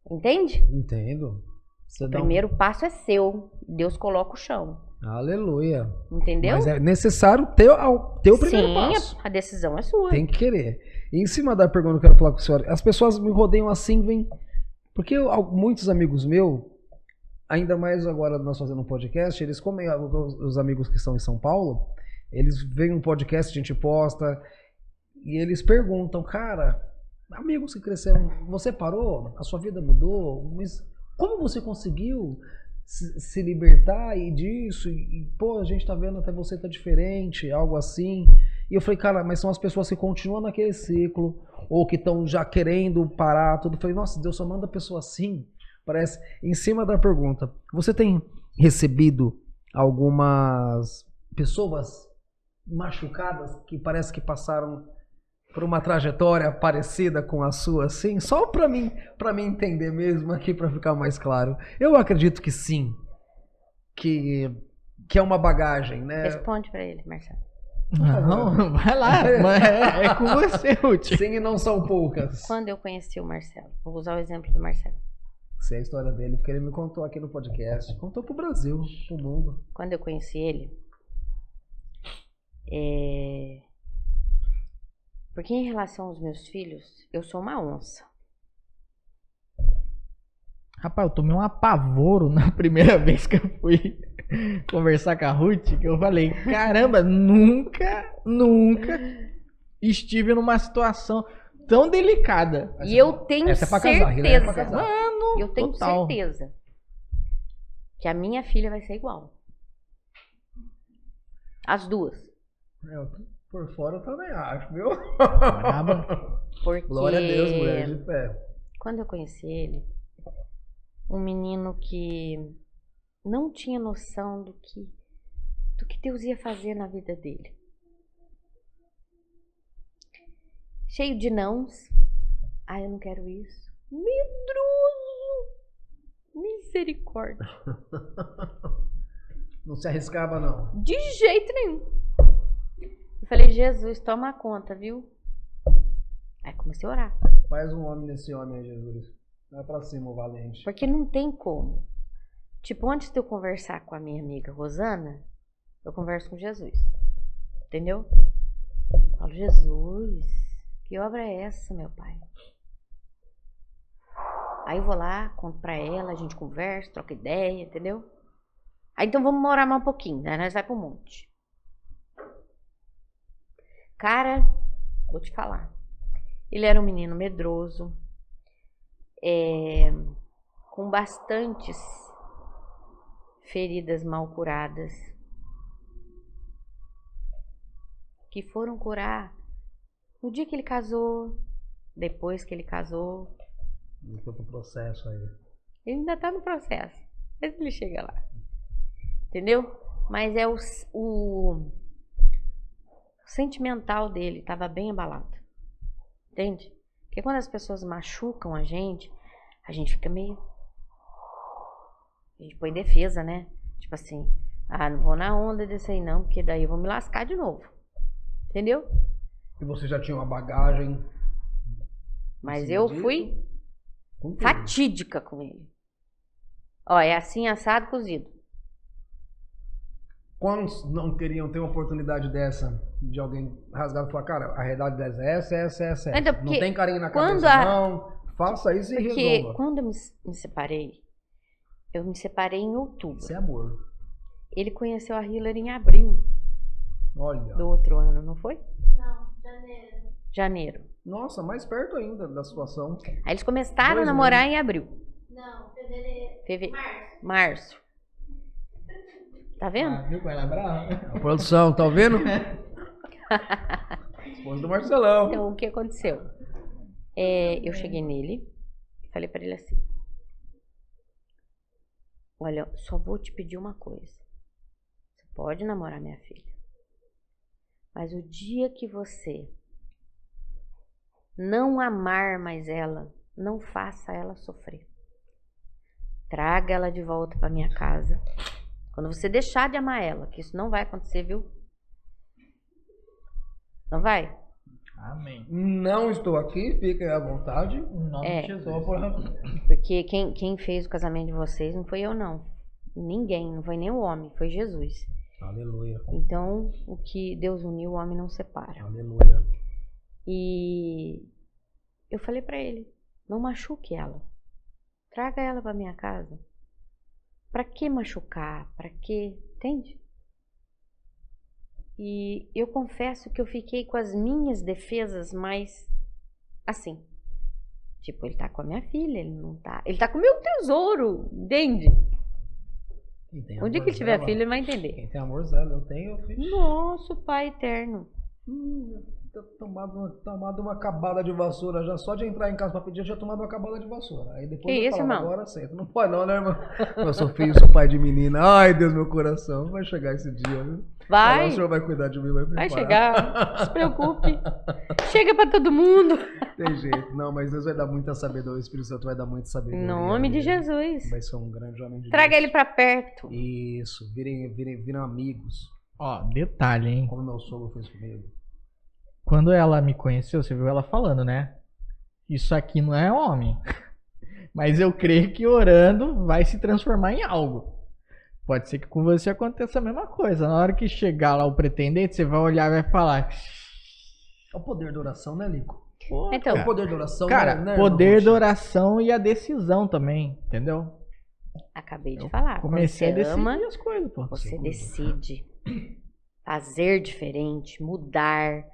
Entende? Entendo. O primeiro passo é seu. Deus coloca o chão. Aleluia. Entendeu? Mas é necessário ter o primeiro passo. Sim, a decisão é sua. Tem que querer. E em cima da pergunta que eu quero falar com a senhora, as pessoas me rodeiam assim, vem. Porque muitos amigos meus, ainda mais agora nós fazendo um podcast, eles comem, os amigos que estão em São Paulo, eles veem um podcast, a gente posta, e eles perguntam, cara, amigos que cresceram, você parou? A sua vida mudou? Mas como você conseguiu se libertar disso? E, pô, a gente tá vendo até você tá diferente, algo assim. E eu falei, cara, mas são as pessoas que continuam naquele ciclo, ou que estão já querendo parar, tudo. Eu falei, nossa, Deus só manda pessoa assim. Parece, em cima da pergunta, você tem recebido algumas pessoas machucadas que parece que passaram por uma trajetória parecida com a sua, assim? Só para mim entender mesmo aqui, para ficar mais claro. Eu acredito que sim, que é uma bagagem, né? Responde para ele, Marcelo. Não, vai lá, é com você, Ruth. Sim, e não são poucas. Quando eu conheci o Marcelo, vou usar o exemplo do Marcelo. Sei a história dele, porque ele me contou aqui no podcast. Contou pro Brasil, pro mundo. Quando eu conheci ele, porque em relação aos meus filhos, eu sou uma onça. Rapaz, eu tomei um apavoro na primeira vez que eu fui conversar com a Ruth, que eu falei, caramba, nunca estive numa situação tão delicada. E eu tenho certeza, Mano, eu tenho total. certeza que a minha filha vai ser igual. As duas. Por fora eu também acho, viu? Braba. Porque Glória a Deus, mulher de fé. quando eu conheci ele, um menino que não tinha noção do que Deus ia fazer na vida dele. Cheio de nãos. Ah, eu não quero isso. Medroso. Misericórdia. Não se arriscava, não. De jeito nenhum. Eu falei, Jesus, toma conta, viu? Aí comecei a orar. Faz um homem nesse homem aí, Jesus. Vai pra cima, o valente. Porque não tem como. Tipo, antes de eu conversar com a minha amiga Rosana, eu converso com Jesus. Entendeu? Eu falo, Jesus, que obra é essa, meu pai? Aí eu vou lá, conto pra ela, a gente conversa, troca ideia, entendeu? Aí então vamos morar mais um pouquinho, né? Nós vai pro monte. Cara, vou te falar. Ele era um menino medroso, com bastantes feridas mal curadas, que foram curar no dia que ele casou, depois que ele casou. Ele foi pro processo aí. Ele ainda tá no processo, mas ele chega lá. Entendeu? Mas é o sentimental dele estava bem abalado. Entende? Porque quando as pessoas machucam a gente fica meio... A gente põe defesa, né? Tipo assim, não vou na onda desse aí não, porque daí eu vou me lascar de novo. Entendeu? E você já tinha uma bagagem? Mas eu fui fatídica com ele. Ó, é assim, assado, cozido. Quando não queriam ter uma oportunidade dessa, de alguém rasgar e falar, cara, a realidade é essa. Então, não tem carinho na quando cabeça, não. Faça isso e Porque resolva. quando eu me separei, eu me separei em outubro. Isso é amor. Ele conheceu a Hillary em abril Olha. do outro ano, não foi? Não, janeiro. Janeiro. Nossa, mais perto ainda da situação. Aí eles começaram a 2 namorar em abril. Não, fevereiro. Março. Março. Tá vendo? Viu como ela é brava? A produção, tá ouvindo? Esposa do Marcelão. Então, o que aconteceu? Eu cheguei nele e falei pra ele assim: olha, só vou te pedir uma coisa. Você pode namorar minha filha, mas o dia que você não amar mais ela, não faça ela sofrer. Traga ela de volta pra minha casa. Quando você deixar de amar ela, que isso não vai acontecer, viu? Não vai? Amém. Não estou aqui, fiquem à vontade. Em nome de Jesus. Porque quem fez o casamento de vocês não foi eu, não. Ninguém, não foi nem o homem, foi Jesus. Aleluia. Então, o que Deus uniu, o homem não separa. Aleluia. E eu falei pra ele, não machuque ela. Traga ela pra minha casa. Pra que machucar? Pra que? Entende? E eu confesso que eu fiquei com as minhas defesas mais assim. Tipo, ele tá com a minha filha, ele não tá. Ele tá com o meu tesouro, entende? Um dia que ele tiver filho, ele vai entender. Quem tem amor zelo, eu tenho, filho. Nosso Pai eterno. Tomado uma cabada de vassoura já. Só de entrar em casa pra pedir, eu já tomado uma cabada de vassoura. Aí depois Que eu isso, falava, irmão? agora senta. Não pode não, né, irmão? Eu sou filho, sou pai de menina. Ai, Deus, meu coração. Vai chegar esse dia, viu? Vai. O senhor vai cuidar de mim, vai preparar. Vai chegar, não se preocupe. Chega pra todo mundo. Tem jeito. Não, mas Deus vai dar muita sabedoria. O Espírito Santo vai dar muita sabedoria. Em nome de Ele Jesus. Vai ser um grande homem de Traga Deus. ele pra perto. Isso. Viram amigos. Ó, detalhe, hein? Como meu sogro fez comigo. Quando ela me conheceu, você viu ela falando, né? Isso aqui não é homem. Mas eu creio que orando vai se transformar em algo. Pode ser que com você aconteça a mesma coisa. Na hora que chegar lá o pretendente, você vai olhar e vai falar. É o poder da oração, né, Lico? Pô, Então, É o poder da oração, cara, né, poder irmão? da oração e a decisão também, entendeu? acabei de falar. Comecei a Quando você decidir ama, as coisas, pô. você decide fazer diferente, mudar,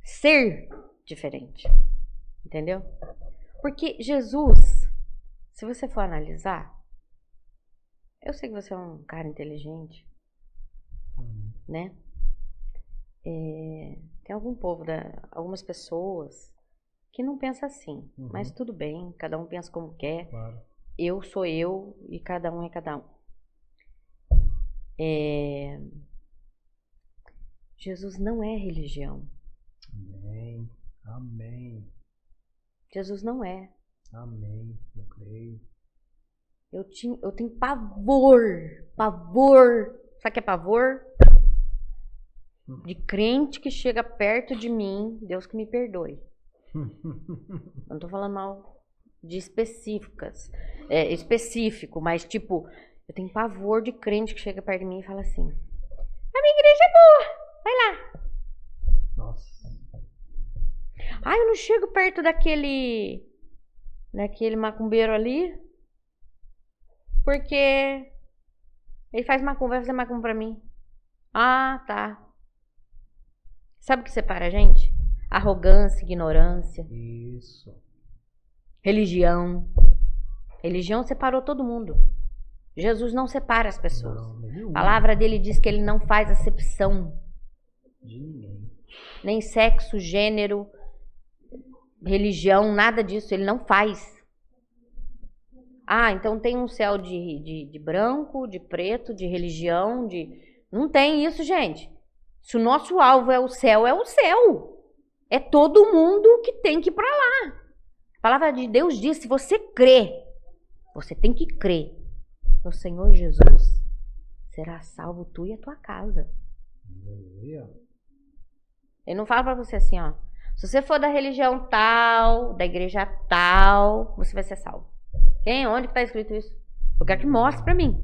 ser diferente. Entendeu? Porque Jesus, se você for analisar, eu sei que você é um cara inteligente, né? Tem algum povo, algumas pessoas que não pensam assim. Mas tudo bem, cada um pensa como quer. Claro. Eu sou eu e cada um é cada um. Jesus não é religião. Amém. Amém. Jesus não é. Amém. Eu creio. Eu tenho pavor. Pavor. Sabe o que é pavor? De crente que chega perto de mim, Deus que me perdoe. Eu não tô falando mal de específico, mas tipo, eu tenho pavor de crente que chega perto de mim e fala assim: a minha igreja é boa, vai lá. Nossa. Eu não chego perto daquele macumbeiro ali, porque ele faz macumba, vai fazer macumba pra mim. Tá. Sabe o que separa a gente? Arrogância, ignorância. Isso. Religião. Religião separou todo mundo. Jesus não separa as pessoas. Não, a palavra dele diz que ele não faz acepção de ninguém. Nem sexo, gênero, religião, nada disso. Ele não faz. Então tem um céu de branco, de preto, de religião, Não tem isso, gente. Se o nosso alvo é o céu, é o céu. É todo mundo que tem que ir para lá. A palavra de Deus diz, se você crê, você tem que crer no Senhor Jesus, será salvo tu e a tua casa. Ele não fala para você assim, se você for da religião tal, da igreja tal, você vai ser salvo. Onde que tá escrito isso? Eu quero que mostre para mim,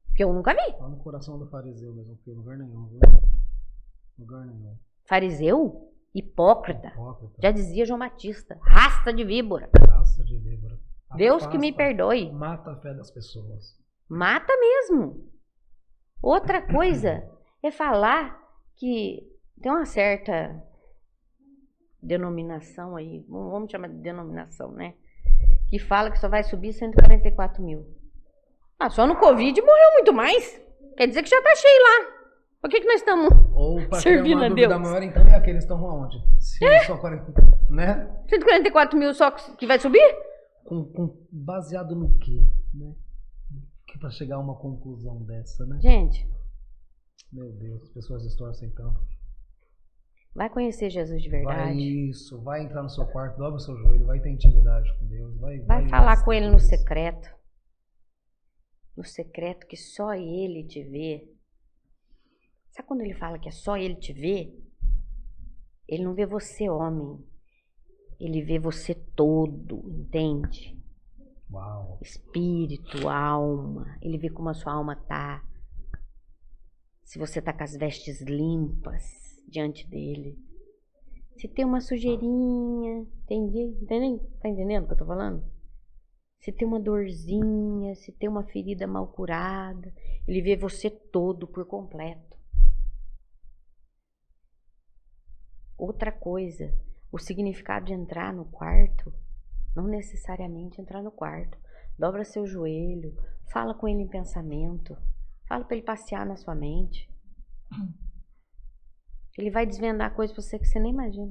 porque eu nunca vi. Lá no coração do fariseu mesmo, porque lugar nenhum, viu? Lugar nenhum. Fariseu? Hipócrita. Já dizia João Batista. Raça de víbora. Raça de víbora. Deus que me perdoe. Mata a fé das pessoas. Mata mesmo. Outra coisa é falar que tem uma certa denominação aí, vamos chamar de denominação, né? Que fala que só vai subir 144 mil. Só no Covid morreu muito mais. Quer dizer que já tá cheio lá. Por que nós estamos servindo a Deus? Da maior, então, é aqueles que estão aonde? Só 40, né? 144 mil só que vai subir? Baseado no quê? Né? Que para chegar a uma conclusão dessa, né? Gente. Meu Deus, as pessoas distorcem tanto. Vai conhecer Jesus de verdade. Vai entrar no seu quarto, dobra o seu joelho, vai ter intimidade com Deus. Vai falar com Ele no secreto. No secreto que só Ele te vê. Sabe quando ele fala que é só Ele te vê? Ele não vê você homem. Ele vê você todo, entende? Uau. Espírito, alma. Ele vê como a sua alma tá. Se você tá com as vestes limpas diante dele. Se tem uma sujeirinha, tá entendendo o que eu tô falando? Se tem uma dorzinha, se tem uma ferida mal curada, ele vê você todo por completo. Outra coisa, o significado de entrar no quarto, não necessariamente entrar no quarto. Dobra seu joelho, fala com ele em pensamento, fala para ele passear na sua mente. Ele vai desvendar coisas pra você que você nem imagina.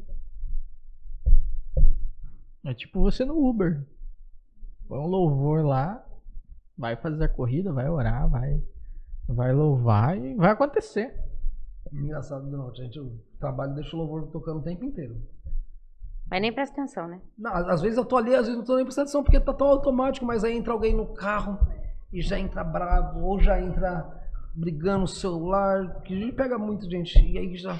É tipo você no Uber. Põe um louvor lá, vai fazer a corrida, vai orar, vai louvar e vai acontecer. Engraçado, não, gente, o trabalho deixa o louvor tocando o tempo inteiro. Mas nem presta atenção, né? Não, às vezes eu tô ali, às vezes não tô nem prestando atenção porque tá tão automático, mas aí entra alguém no carro e já entra bravo, ou já entra brigando no celular, que a gente pega muito, gente, e aí já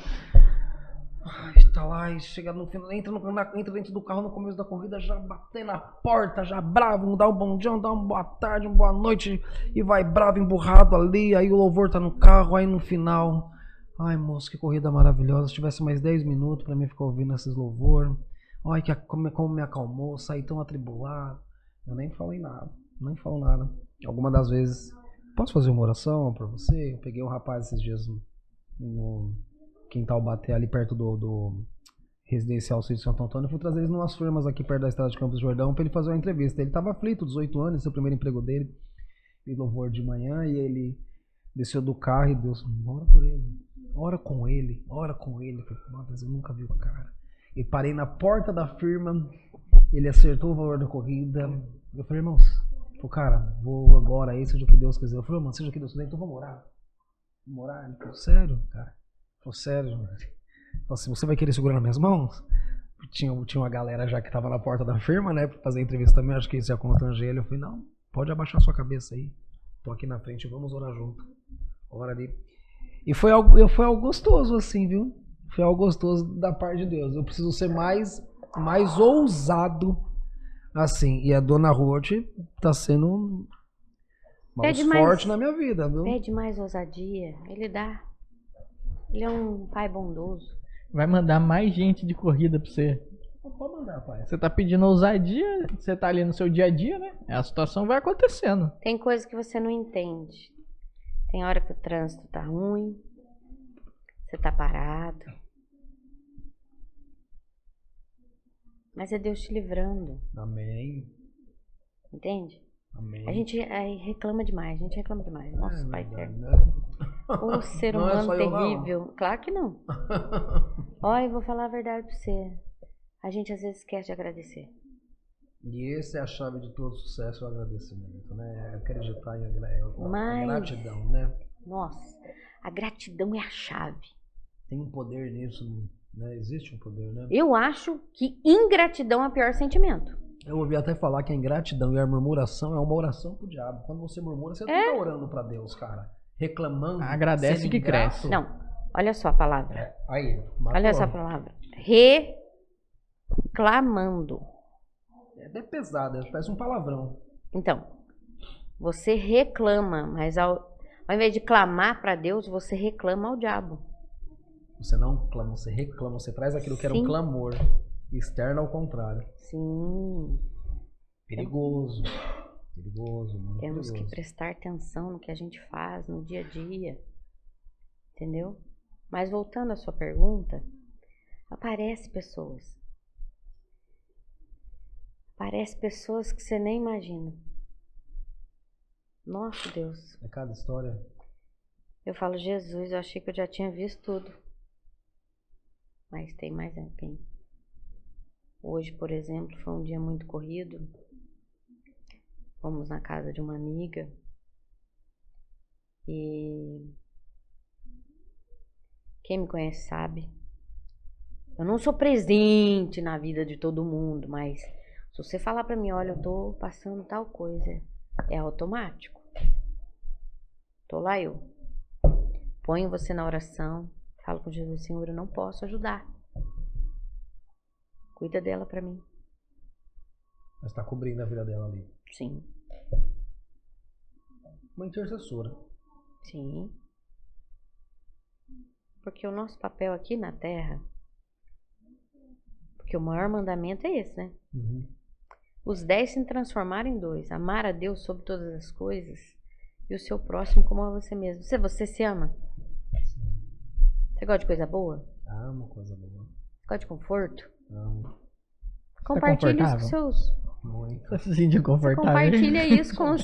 tá lá e chega no final, entra dentro do carro no começo da corrida, já batendo na porta, já bravo, dá um bom dia, dá uma boa tarde, uma boa noite, e vai bravo, emburrado ali, aí o louvor tá no carro, aí no final, ai moço, que corrida maravilhosa, se tivesse mais 10 minutos pra mim ficar ouvindo esses louvor, ai como me acalmou, saí tão atribulado, eu nem falei nada, alguma das vezes, posso fazer uma oração pra você? Eu peguei um rapaz esses dias no Quintal Baté, ali perto do Residencial Sítio Santo Antônio, fui trazer eles numas firmas aqui perto da estrada de Campos do Jordão pra ele fazer uma entrevista. Ele tava aflito, 18 anos, esse é o primeiro emprego dele, e louvor de manhã, e ele desceu do carro e Deus, ora por ele. ora com ele. Eu falei, mas eu nunca vi o cara. E parei na porta da firma, ele acertou o valor da corrida. Eu falei, irmãos, cara, vou agora aí, seja o que Deus quiser. Eu falei, mano, seja o que Deus quiser, então vou morar. Vou morar? Ele falou, sério, cara? Ele falou, sério, mano. Ele falou assim, você vai querer segurar nas minhas mãos? Tinha uma galera já que tava na porta da firma, né, pra fazer a entrevista também, acho que isso ia constranger ele. Eu falei, não, pode abaixar sua cabeça aí. Tô aqui na frente, vamos orar junto. Ora ali. E foi algo gostoso, assim, viu? Foi algo gostoso da parte de Deus. Eu preciso ser mais ousado, assim. E a Dona Ruth tá sendo mais forte na minha vida, viu? Pede mais ousadia, ele dá. Ele é um pai bondoso. Vai mandar mais gente de corrida pra você. Pode mandar, pai. Você tá pedindo ousadia, você tá ali no seu dia a dia, né? A situação vai acontecendo. Tem coisas que você não entende. Tem hora que o trânsito tá ruim, você tá parado. Mas é Deus te livrando. Amém. Entende? Amém. A gente reclama demais, Nossa, Pai eterno. O ser Não é humano só eu, terrível. Claro que não. Olha, eu vou falar a verdade pra você. A gente às vezes esquece de agradecer. E essa é a chave de todo sucesso, o agradecimento, né? Acreditar em gratidão, né? Nossa, a gratidão é a chave. Tem um poder nisso, né? Existe um poder, né? Eu acho que ingratidão é o pior sentimento. Eu ouvi até falar que a ingratidão e a murmuração é uma oração pro diabo. Quando você murmura, você não tá orando pra Deus, cara. Reclamando. Agradece que cresce. Não, olha só a palavra. Aí, matou. Olha essa palavra. Reclamando. É até pesada, parece um palavrão. Então, você reclama, mas ao invés de clamar para Deus, você reclama ao diabo. Você não clama, você reclama, você traz aquilo que era um clamor. Externo ao contrário. Sim. Perigoso. Perigoso, muito Temos perigoso. que prestar atenção no que a gente faz no dia a dia. Entendeu? Mas voltando à sua pergunta, aparecem pessoas. Aparecem pessoas que você nem imagina. Nossa, Deus. É cada história. Eu falo, Jesus, eu achei que eu já tinha visto tudo. Mas tem mais alguém. Hoje, por exemplo, foi um dia muito corrido. Fomos na casa de uma amiga. E quem me conhece sabe. Eu não sou presente na vida de todo mundo, mas se você falar pra mim, olha, eu tô passando tal coisa, é automático. Tô lá eu. Ponho você na oração, falo com Jesus, Senhor, eu não posso ajudar. Cuida dela pra mim. Mas tá cobrindo a vida dela ali. Sim. Uma intercessora. Sim. Porque o nosso papel aqui na Terra, porque o maior mandamento é esse, né? Uhum. Os 10 se transformaram em 2. Amar a Deus sobre todas as coisas e o seu próximo como a você mesmo. Você se ama? Sim. Você gosta de coisa boa? Amo coisa boa. Você gosta de conforto? Amo. Compartilhe isso com seus... Muito. Você se sente confortável? Compartilha isso com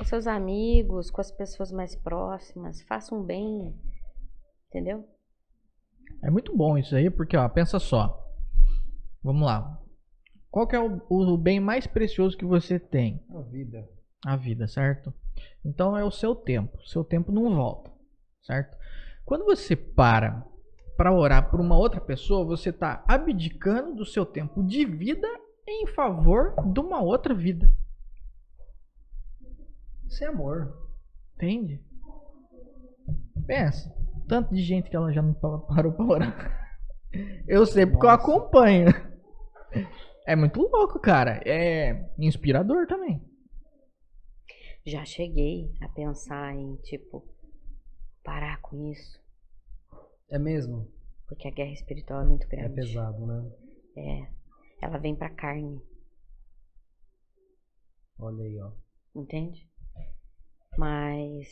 seus amigos, com as pessoas mais próximas. Faça um bem. Entendeu? É muito bom isso aí, porque, ó, pensa só. Vamos lá. Qual que é o bem mais precioso que você tem? A vida. A vida, certo? Então é o seu tempo. O seu tempo não volta, certo? Quando você para orar por uma outra pessoa, você está abdicando do seu tempo de vida em favor de uma outra vida. Isso é amor. Entende? Pensa. Tanto de gente que ela já não parou para orar. Eu sei porque eu acompanho. É muito louco, cara. É inspirador também. Já cheguei a pensar em, tipo, parar com isso. É mesmo? Porque a guerra espiritual é muito grande. É pesado, né? É. Ela vem pra carne. Olha aí, ó. Entende? Mas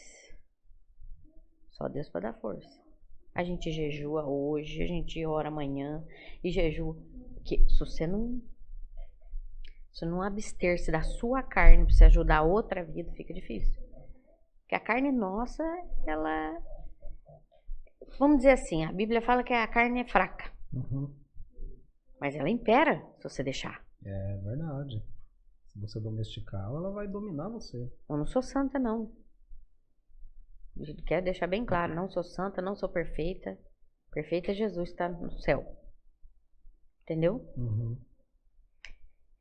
só Deus pra dar força. A gente jejua hoje, a gente ora amanhã e jejua. Que se você não abster-se da sua carne pra você ajudar a outra vida, fica difícil. Porque a carne nossa, ela Vamos dizer assim, a Bíblia fala que a carne é fraca. Mas ela impera se você deixar. É verdade. Se você domesticá-la, ela vai dominar você. Eu não sou santa, não. Quero deixar bem claro, não sou santa, não sou perfeita. Perfeita é Jesus, está no céu. Entendeu?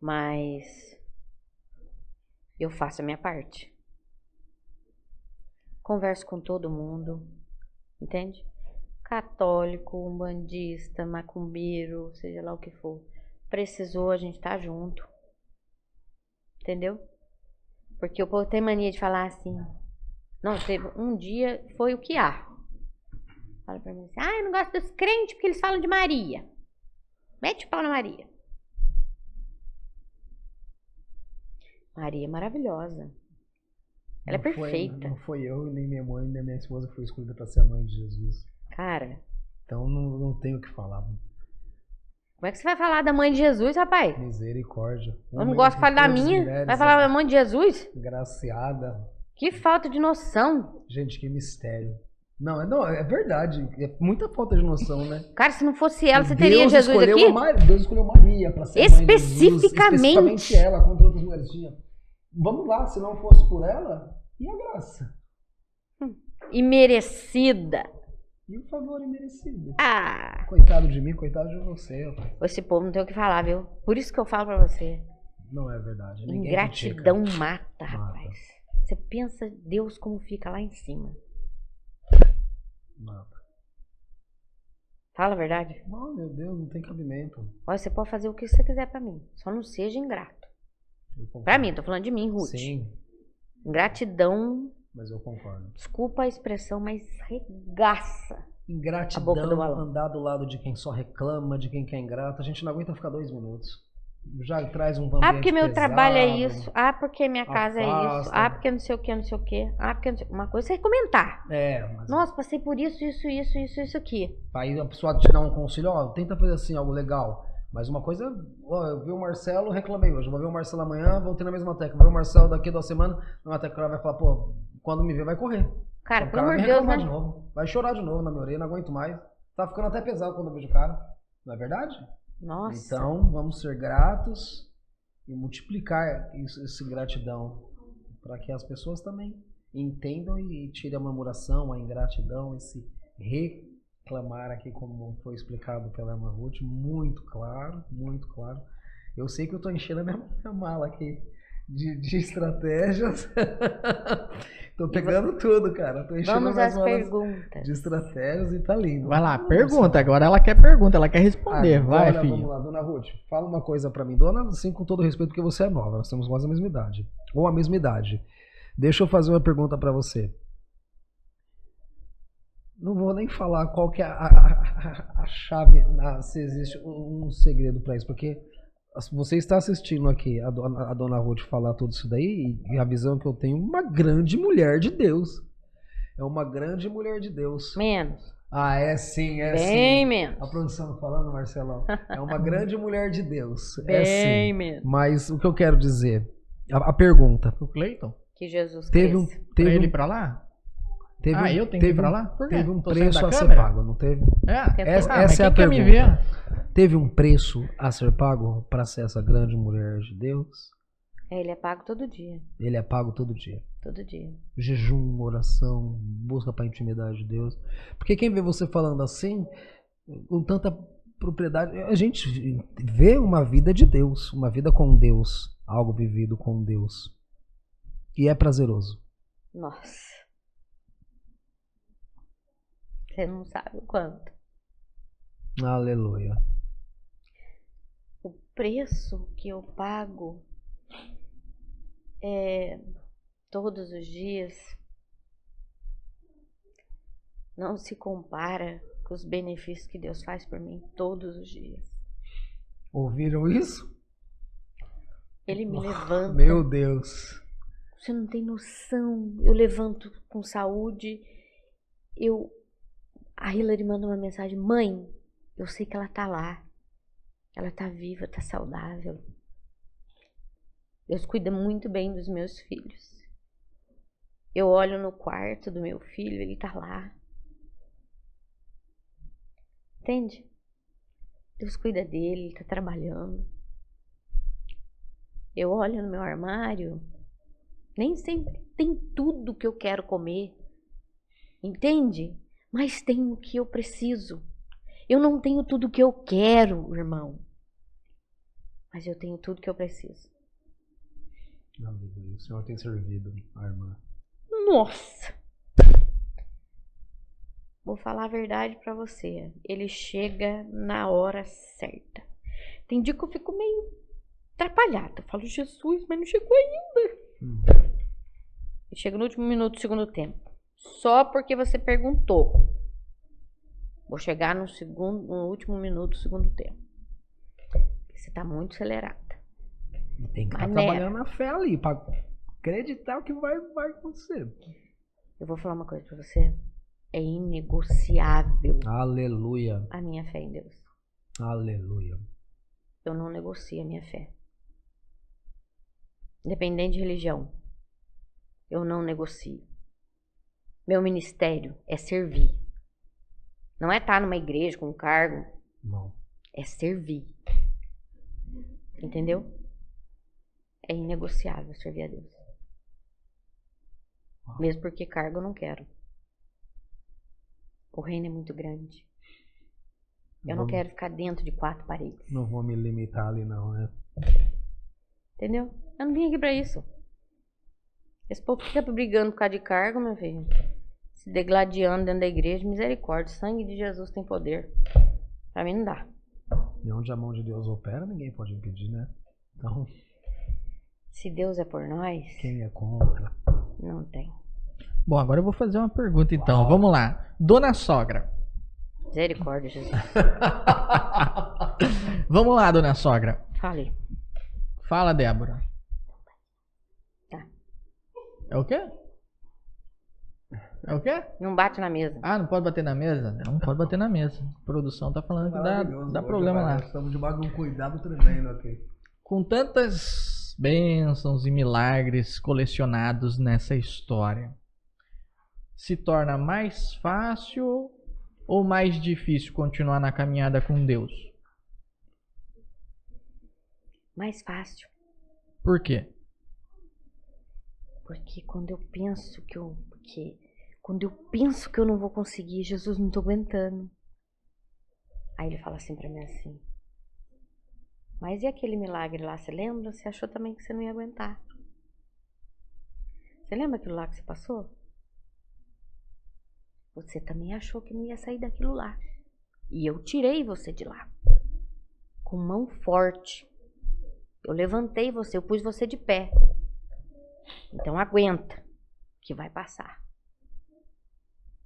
Mas eu faço a minha parte. Converso com todo mundo, entende? Católico, umbandista, macumbeiro, seja lá o que for. Precisou, a gente tá junto. Entendeu? Porque o povo tem mania de falar assim. Não, teve um dia, foi o que há. Fala pra mim assim, eu não gosto dos crentes porque eles falam de Maria. Mete o pau na Maria. Maria é maravilhosa. Ela é perfeita. Não foi eu, nem minha mãe, nem minha esposa que foi escolhida para ser a mãe de Jesus. Cara. Então não tenho o que falar. Como é que você vai falar da mãe de Jesus, rapaz? Misericórdia. Eu não gosto de falar da minha. Vai falar da mãe de Jesus? Graciada. Que falta de noção. Gente, que mistério. Não, é verdade. É muita falta de noção, né? Cara, se não fosse ela, você teria Jesus aqui? Deus escolheu Maria para ser mãe de Jesus. Especificamente ela, contra outras mulheres. Vamos lá, se não fosse por ela, e a graça? Imerecida. E o favor imerecido. Coitado de mim, coitado de você, rapaz. Esse povo não tem o que falar, viu? Por isso que eu falo pra você. Não é verdade. Ingratidão mata, rapaz. Você pensa Deus como fica lá em cima. Mata. Fala a verdade. Oh, meu Deus, não tem cabimento. Olha, você pode fazer o que você quiser pra mim. Só não seja ingrato. Pra mim, tô falando de mim, Ruth. Sim. Ingratidão. Mas eu concordo. Desculpa a expressão, mas regaça. Ingratidão, a boca do balão. Andar do lado de quem só reclama, de quem é ingrato. A gente não aguenta ficar 2 minutos. Já traz um ambiente porque meu pesado, trabalho é isso. Porque minha casa afasta. é isso. Porque não sei o que, não sei o que. Porque não sei... Uma coisa é você comentar. Mas... Nossa, passei por isso aqui. Aí a pessoa te dá um conselho, tenta fazer assim, algo legal. Mas uma coisa, eu vi o Marcelo, reclamei hoje. Vou ver o Marcelo amanhã, voltei na mesma tecla. Vou ver o Marcelo daqui 2 semanas, na tecla vai falar, quando me ver vai correr. Cara, pelo amor de Deus, né? De novo. Vai chorar de novo na minha orelha, não aguento mais. Tá ficando até pesado quando eu vejo o cara. Não é verdade? Nossa. Então, vamos ser gratos e multiplicar essa gratidão para que as pessoas também entendam e tirem a murmuração, a ingratidão, esse reclamar aqui, como foi explicado pela irmã Ruth, muito claro, muito claro. Eu sei que eu tô enchendo a minha mala aqui de estratégias. Tô pegando tudo, cara. Tô enchendo Vamos às perguntas. De estratégias e tá lindo. Vai lá, pergunta. Agora ela quer pergunta, ela quer responder. Vai, filho. Vamos lá, dona Ruth. Fala uma coisa pra mim. Dona, assim, com todo respeito, porque você é nova. Nós temos quase a mesma idade. Ou a mesma idade. Deixa eu fazer uma pergunta pra você. Não vou nem falar qual que é a chave, se existe um segredo pra isso, porque você está assistindo aqui a dona Ruth falar tudo isso daí e a visão que eu tenho, uma grande mulher de Deus. É uma grande mulher de Deus. Menos. É sim, é bem sim. Bem menos. A produção falando, Marcelão. É uma grande mulher de Deus. Bem sim. menos. Mas o que eu quero dizer, a pergunta. O Cleiton? Que Jesus teve pra ele ir pra lá? Eu tenho que ir pra lá? Por quê? Teve um preço a ser pago, não teve? Essa é a pergunta. Me ver? Teve um preço a ser pago para ser essa grande mulher de Deus? Ele é pago todo dia. Ele é pago todo dia. Todo dia. Jejum, oração, busca para a intimidade de Deus. Porque quem vê você falando assim, com tanta propriedade, a gente vê uma vida de Deus, uma vida com Deus, algo vivido com Deus. E é prazeroso. Nossa. Você não sabe o quanto. Aleluia. O preço que eu pago todos os dias não se compara com os benefícios que Deus faz por mim todos os dias. Ouviram isso? Ele me levanta. Meu Deus. Você não tem noção. Eu levanto com saúde. A Hilary manda uma mensagem: mãe, eu sei que ela tá lá. Ela tá viva, tá saudável. Deus cuida muito bem dos meus filhos. Eu olho no quarto do meu filho, ele tá lá. Entende? Deus cuida dele, ele tá trabalhando. Eu olho no meu armário, nem sempre tem tudo que eu quero comer. Entende? Mas tem o que eu preciso. Eu não tenho tudo que eu quero, irmão. Mas eu tenho tudo que eu preciso. Aleluia. O Senhor tem servido a irmã. Nossa! Vou falar a verdade pra você. Ele chega na hora certa. Tem dia que eu fico meio atrapalhada. Eu falo, Jesus, mas não chegou ainda. Ele chega no último minuto do segundo tempo. Só porque você perguntou. Vou chegar no último minuto do segundo tempo. Você tá muito acelerada. E tem que estar trabalhando na fé ali, pra acreditar o que vai acontecer. Eu vou falar uma coisa pra você. É inegociável. Aleluia. A minha fé em Deus. Aleluia. Eu não negocio a minha fé. Independente de religião. Eu não negocio. Meu ministério é servir. Não é estar numa igreja com um cargo. Não. É servir. Entendeu? É inegociável servir a Deus. Mesmo porque cargo eu não quero. O reino é muito grande. Eu não quero ficar dentro de 4 paredes. Não vou me limitar ali não, né? Entendeu? Eu não vim aqui pra isso. Esse povo fica brigando por causa de cargo, meu filho. Se degladiando dentro da igreja. Misericórdia. O sangue de Jesus tem poder. Pra mim não dá. E onde a mão de Deus opera, ninguém pode impedir, né? Então... Se Deus é por nós... Quem é contra? Não tem. Bom, agora eu vou fazer uma pergunta então. Vamos lá. Dona Sogra. Misericórdia, Jesus. Vamos lá, Dona Sogra. Fale. Fala, Débora. Tá. É o quê? É o quê? Não bate na mesa. Ah, não pode bater na mesa? Não pode bater na mesa. A produção tá falando que dá problema lá. Estamos debaixo de um cuidado tremendo aqui. Com tantas bênçãos e milagres colecionados nessa história, se torna mais fácil ou mais difícil continuar na caminhada com Deus? Mais fácil. Por quê? Porque quando eu penso que eu não vou conseguir, Jesus, não tô aguentando. Aí ele fala assim pra mim assim: mas e aquele milagre lá, você lembra? Você achou também que você não ia aguentar. Você lembra aquilo lá que você passou? Você também achou que não ia sair daquilo lá. E eu tirei você de lá. Com mão forte. Eu levantei você, eu pus você de pé. Então aguenta, que vai passar.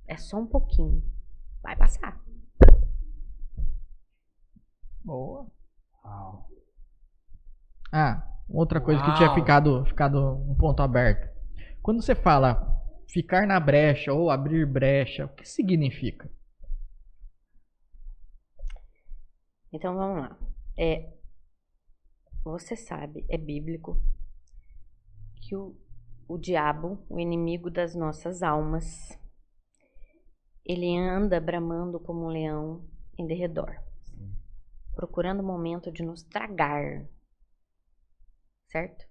É só um pouquinho. Vai passar. Boa. Uau. Ah, outra coisa que tinha ficado um ponto aberto. Quando você fala ficar na brecha ou abrir brecha, o que significa? Então vamos lá. Você sabe, é bíblico, que o diabo, o inimigo das nossas almas, ele anda bramando como um leão em derredor, procurando o momento de nos tragar, certo?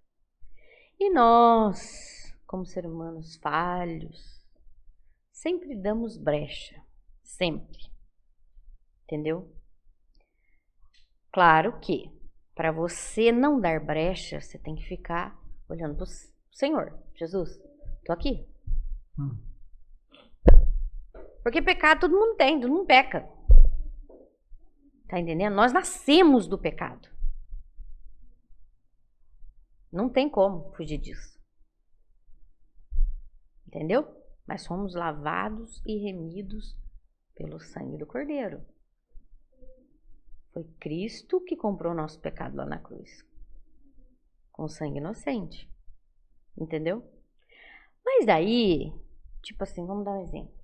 E nós, como seres humanos falhos, sempre damos brecha, sempre, entendeu? Claro que para você não dar brecha, você tem que ficar olhando para o Senhor, Jesus, tô aqui. Porque pecado todo mundo tem, todo mundo peca. Tá entendendo? Nós nascemos do pecado. Não tem como fugir disso. Entendeu? Mas somos lavados e remidos pelo sangue do Cordeiro. Foi Cristo que comprou o nosso pecado lá na cruz. Com sangue inocente. Entendeu? Mas daí, tipo assim, vamos dar um exemplo.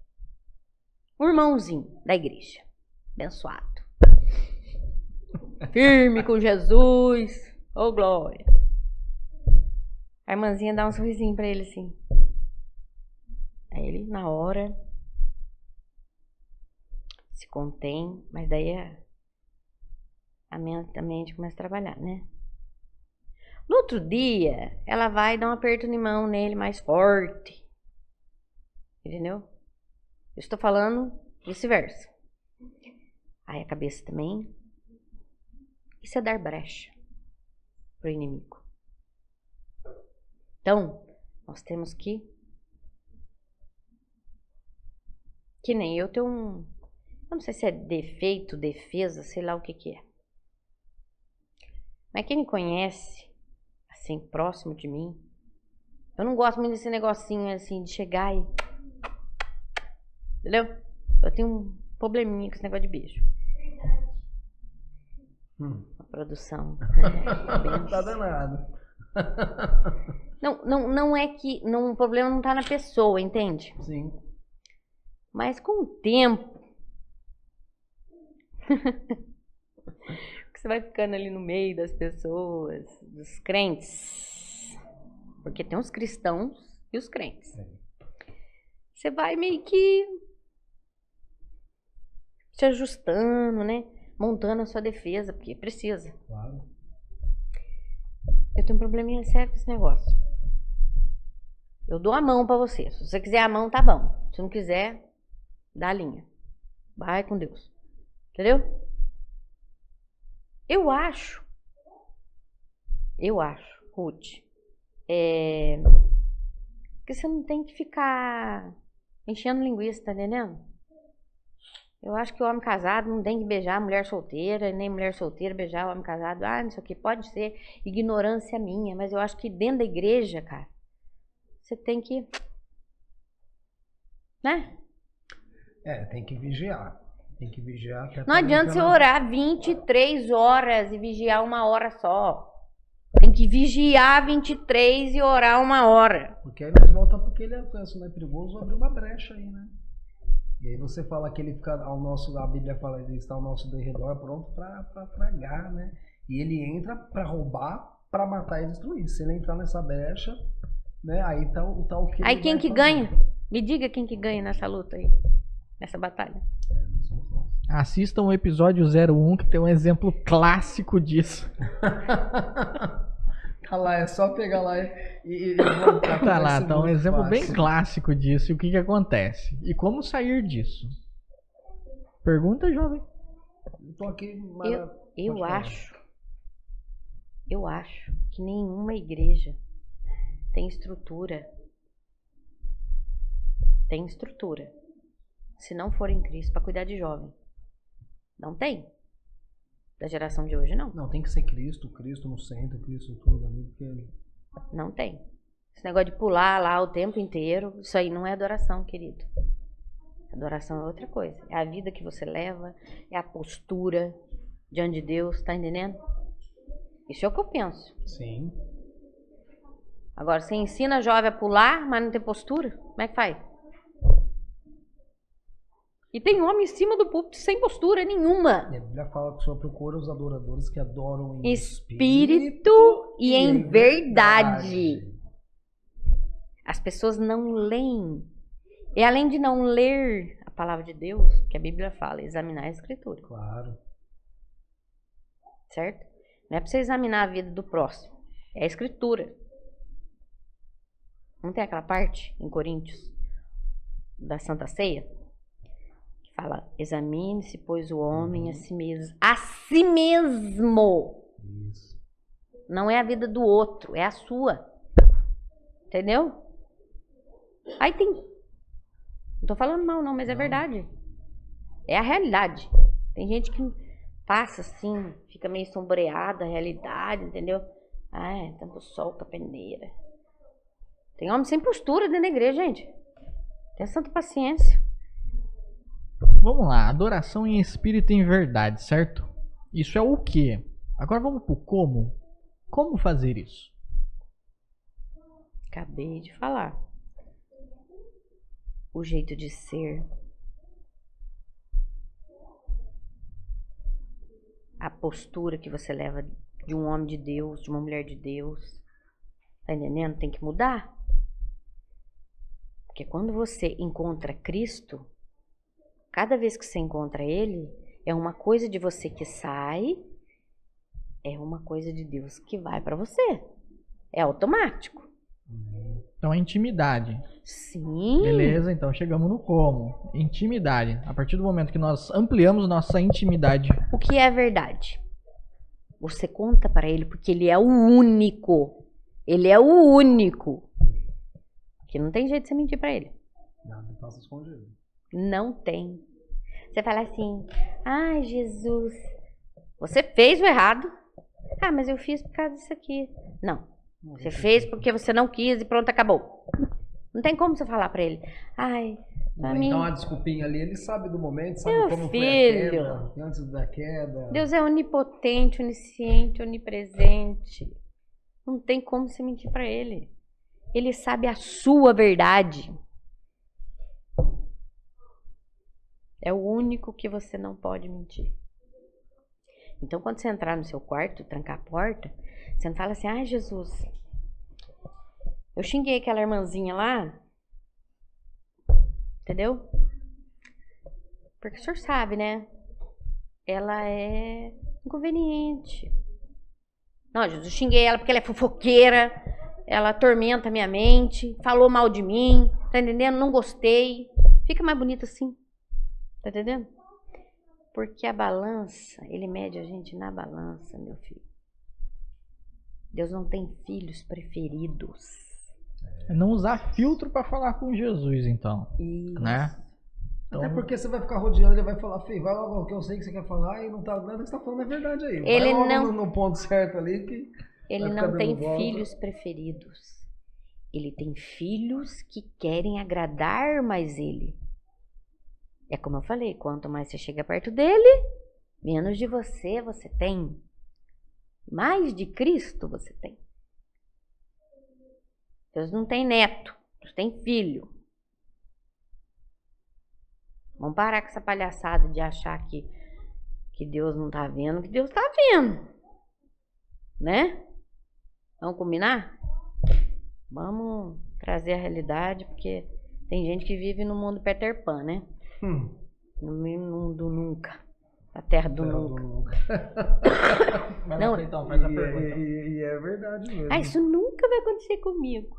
Um irmãozinho da igreja, abençoado. Firme com Jesus. Ô, glória. A irmãzinha dá um sorrisinho pra ele assim. Aí ele, na hora, se contém, mas daí a mente começa a trabalhar, né? No outro dia, ela vai dar um aperto de mão nele mais forte. Entendeu? Eu estou falando vice-versa. Aí a cabeça também. Isso é dar brecha pro inimigo. Então, nós temos que nem eu tenho eu não sei se é defeito, defesa, sei lá o que é. Mas quem me conhece, assim, próximo de mim, eu não gosto muito desse negocinho, assim, de chegar e... Entendeu? Eu tenho um probleminha com esse negócio de beijo. A produção. Tá danado. Não é que... o problema não tá na pessoa, entende? Sim. Mas com o tempo... você vai ficando ali no meio das pessoas, dos crentes. Porque tem os cristãos e os crentes. Você vai meio que se ajustando, né? Montando a sua defesa, porque precisa. Claro. Eu tenho um probleminha sério com esse negócio. Eu dou a mão pra você. Se você quiser a mão, tá bom. Se não quiser, dá a linha. Vai com Deus. Entendeu? Eu acho, Ruth, que você não tem que ficar enchendo linguiça, tá entendendo? Eu acho que o homem casado não tem que beijar a mulher solteira, nem mulher solteira beijar o homem casado. Ah, não sei o que, pode ser ignorância minha, mas eu acho que dentro da igreja, cara, você tem que, né? Tem que vigiar. Tem que vigiar. Até não adianta você orar 23 horas e vigiar 1 hora só. Tem que vigiar 23 e orar 1 hora. Porque aí nós voltamos porque ele é perigoso abrir uma brecha aí, né? E aí você fala que ele fica a Bíblia fala que ele está ao nosso derredor pronto para tragar, né? E ele entra para roubar, para matar e destruir. Se ele entrar nessa brecha, né? Aí tá o que. Aí quem que ganha? Me diga quem que ganha nessa luta aí, nessa batalha. Assistam o episódio 01 que tem um exemplo clássico disso. Tá lá, é só pegar lá e voltar. Tá lá, tá um exemplo fácil. bem clássico disso e o que acontece. E como sair disso? Pergunta, jovem. Eu tô aqui, eu acho que nenhuma igreja tem estrutura. Tem estrutura. Se não for em Cristo, para cuidar de jovem. Não tem. Da geração de hoje, não. Não, tem que ser Cristo no centro, Cristo tudo ali. Porque... Não tem. Esse negócio de pular lá o tempo inteiro, isso aí não é adoração, querido. Adoração é outra coisa. É a vida que você leva, é a postura diante de Deus, tá entendendo? Isso é o que eu penso. Sim. Agora, você ensina jovem a pular, mas não tem postura? Como é que faz? E tem homem em cima do púlpito sem postura nenhuma. E a Bíblia fala que só procura os adoradores que adoram em espírito e em verdade. As pessoas não leem. E além de não ler a palavra de Deus, que a Bíblia fala, examinar a Escritura. Claro. Certo? Não é para você examinar a vida do próximo. É a Escritura. Não tem aquela parte em Coríntios da Santa Ceia? Fala, examine-se, pois o homem a si mesmo. A si mesmo! Isso. Não é a vida do outro, é a sua. Entendeu? Aí tem... Não tô falando mal não, mas é verdade. É a realidade. Tem gente que passa assim, fica meio sombreada a realidade, entendeu? Ah, é tanto sol com a peneira. Tem homem sem postura dentro da igreja, gente. Tenha santa paciência. Vamos lá, adoração em espírito e em verdade, certo? Isso é o quê? Agora vamos pro como. Como fazer isso? Acabei de falar. O jeito de ser. A postura que você leva de um homem de Deus, de uma mulher de Deus. Tá entendendo? Tem que mudar. Porque quando você encontra Cristo, Cada vez que você encontra ele, é uma coisa de você que sai, é uma coisa de Deus que vai para você. É automático. Então é intimidade. Sim. Beleza, então chegamos no como. Intimidade. A partir do momento que nós ampliamos nossa intimidade. O que é verdade? Você conta para ele porque ele é o único. Ele é o único. Que não tem jeito de você mentir para ele. Nada passa escondido. Não tem. Você fala assim, ai Jesus, você fez o errado. Ah, mas eu fiz por causa disso aqui. Não, você fez porque você não quis e pronto, acabou. Não tem como você falar pra ele. Ai, pra mim... Então uma desculpinha ali, ele sabe do momento, sabe Meu como filho, foi a queda, antes da queda. Deus é onipotente, onisciente, onipresente. Não tem como você mentir pra ele. Ele sabe a sua verdade. É o único que você não pode mentir. Então, quando você entrar no seu quarto, trancar a porta, você não fala assim, ai, Jesus, eu xinguei aquela irmãzinha lá, entendeu? Porque o senhor sabe, né? Ela é inconveniente. Não, Jesus, eu xinguei ela porque ela é fofoqueira, ela atormenta a minha mente, falou mal de mim, tá entendendo? Não gostei. Fica mais bonito assim. Tá entendendo? Porque a balança, ele mede a gente na balança, meu filho. Deus não tem filhos preferidos. É não usar filtro para falar com Jesus, então. Isso. Né? Então, até porque você vai ficar rodeando, ele vai falar, filho, vai logo o que eu sei que você quer falar e não tá nada que você tá falando é verdade aí. Ele vai não, no ponto certo ali que ele não tem filhos preferidos. Ele tem filhos que querem agradar mais ele. É como eu falei, quanto mais você chega perto dele, menos de você tem. Mais de Cristo você tem. Deus não tem neto, Deus tem filho. Vamos parar com essa palhaçada de achar que Deus não tá vendo, que Deus tá vendo. Né? Vamos combinar? Vamos trazer a realidade, porque tem gente que vive no mundo Peter Pan, né? No mundo nunca. A terra do nunca. Não, então, faz a pergunta. E é verdade mesmo. Ah, isso nunca vai acontecer comigo.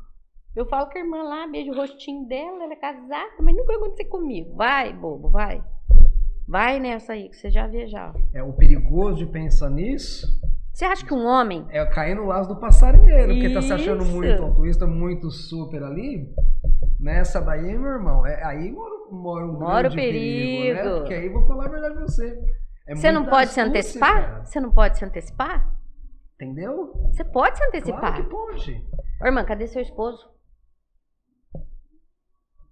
Eu falo com a irmã lá, beijo o rostinho dela, ela é casada, mas nunca vai acontecer comigo. Vai, bobo, vai. Vai nessa aí, que você já vê já. É o perigoso de pensar nisso. Você acha que um homem... É cair no laço do passarinheiro, porque tá se achando Isso. muito altruísta, muito super ali. Nessa daí, meu irmão, aí mora um grande perigo, né? Porque aí vou falar a verdade pra você. Você não pode se antecipar? Cara. Você não pode se antecipar? Entendeu? Você pode se antecipar. Claro que pode. Ô, irmã, cadê seu esposo?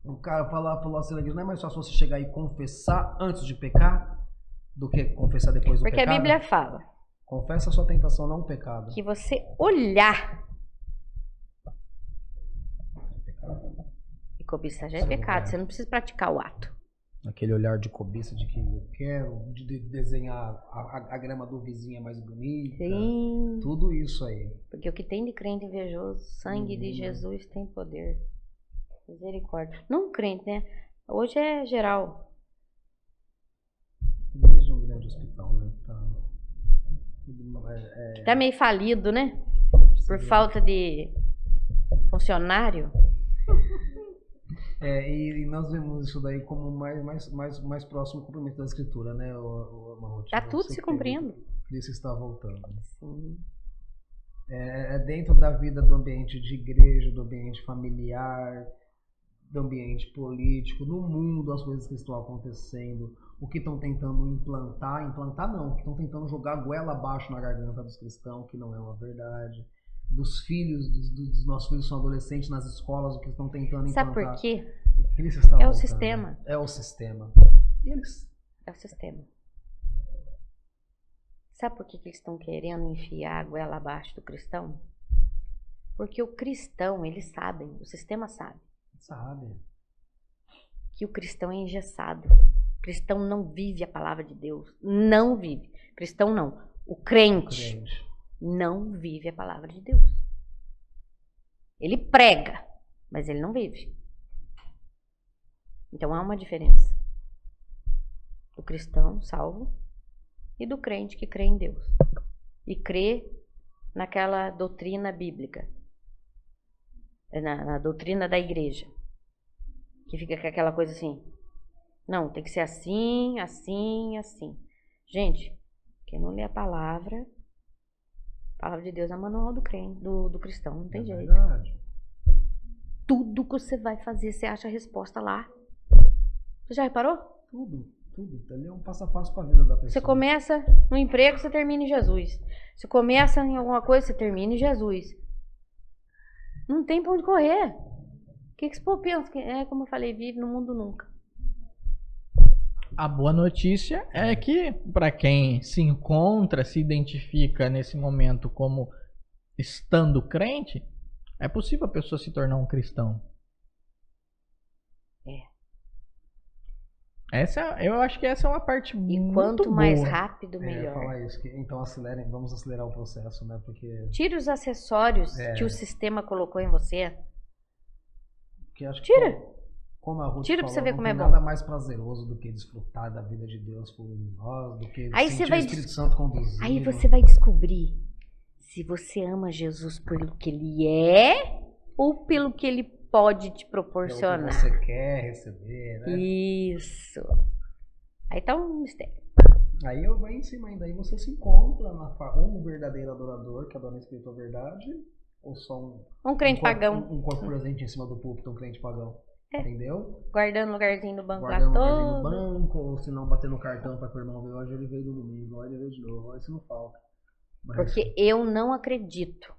O cara falar pro nosso igreja, não é mais fácil você chegar e confessar antes de pecar do que confessar depois do Porque pecado? a Bíblia fala Confessa a sua tentação, não o pecado. que você olhar e cobiçar já é pecado. Você não precisa praticar o ato. Aquele olhar de cobiça de que eu quero, de desenhar a grama do vizinho é mais bonita. Sim. Tudo isso aí. Porque o que tem de crente invejoso, sangue de Jesus tem poder. Misericórdia. Não crente, né? Hoje é geral. Desde um grande hospital, né? Tá meio falido, né? Por falta de funcionário. E nós vemos isso daí como mais próximo do cumprimento da Escritura, né? Tá tudo se cumprindo. Cristo está voltando. Sim. É dentro da vida do ambiente de igreja, do ambiente familiar, do ambiente político, no mundo, as coisas que estão acontecendo, o que estão tentando implantar não, o que estão tentando jogar a goela abaixo na garganta dos cristãos, que não é uma verdade. Dos filhos, dos nossos filhos são adolescentes nas escolas, o que estão tentando implantar. Sabe por quê? É o sistema. É o sistema. E eles... É o sistema. Sabe por que eles estão querendo enfiar a goela abaixo do cristão? Porque o cristão, eles sabem, o sistema sabe. Sabe. Que o cristão é engessado. O cristão não vive a palavra de Deus. Não vive. Cristão não. O crente não vive a palavra de Deus. Ele prega, mas ele não vive. Então há uma diferença. do cristão salvo e do crente que crê em Deus e crê naquela doutrina bíblica, na doutrina da igreja, que fica com aquela coisa assim, não, tem que ser assim, assim, assim. Gente, quem não lê a palavra de Deus é o manual do crente, do cristão, não tem jeito. Verdade. Tudo que você vai fazer, você acha a resposta lá. Você já reparou? Tudo. Ali é um passo a passo para a vida da pessoa. Você começa no emprego, você termina em Jesus. Você começa em alguma coisa, você termina em Jesus. Não tem pra onde correr. O que esse povo pensa? É, como eu falei, vive no mundo nunca. A boa notícia é que, para quem se encontra, se identifica nesse momento como estando crente, é possível a pessoa se tornar um cristão. Eu acho que essa é uma parte muito boa. E quanto mais rápido, melhor. Falar isso, então vamos acelerar o processo, né? Porque tira os acessórios que o sistema colocou em você. Tira. Como a Ruth Tira falou, pra você ver como é bom. Nada mais prazeroso do que desfrutar da vida de Deus por nós, do que sentir o Espírito Santo conduzindo. Aí você vai descobrir se você ama Jesus pelo que ele é ou pelo que ele pode te proporcionar. É o que você quer receber, né? Isso. Aí tá um mistério. Aí eu vou em cima ainda, aí você se encontra ou um verdadeiro adorador, que adora a espiritual verdade, ou só um crente pagão. Um corpo presente em cima do púlpito, um crente pagão. Entendeu? Guardando lugarzinho no banco Guardando lá lugarzinho no todo. banco, ou se não batendo cartão para que o irmão ver, hoje ele veio no domingo, hoje ele veio de novo, hoje isso não falta. Mas... Porque eu não acredito.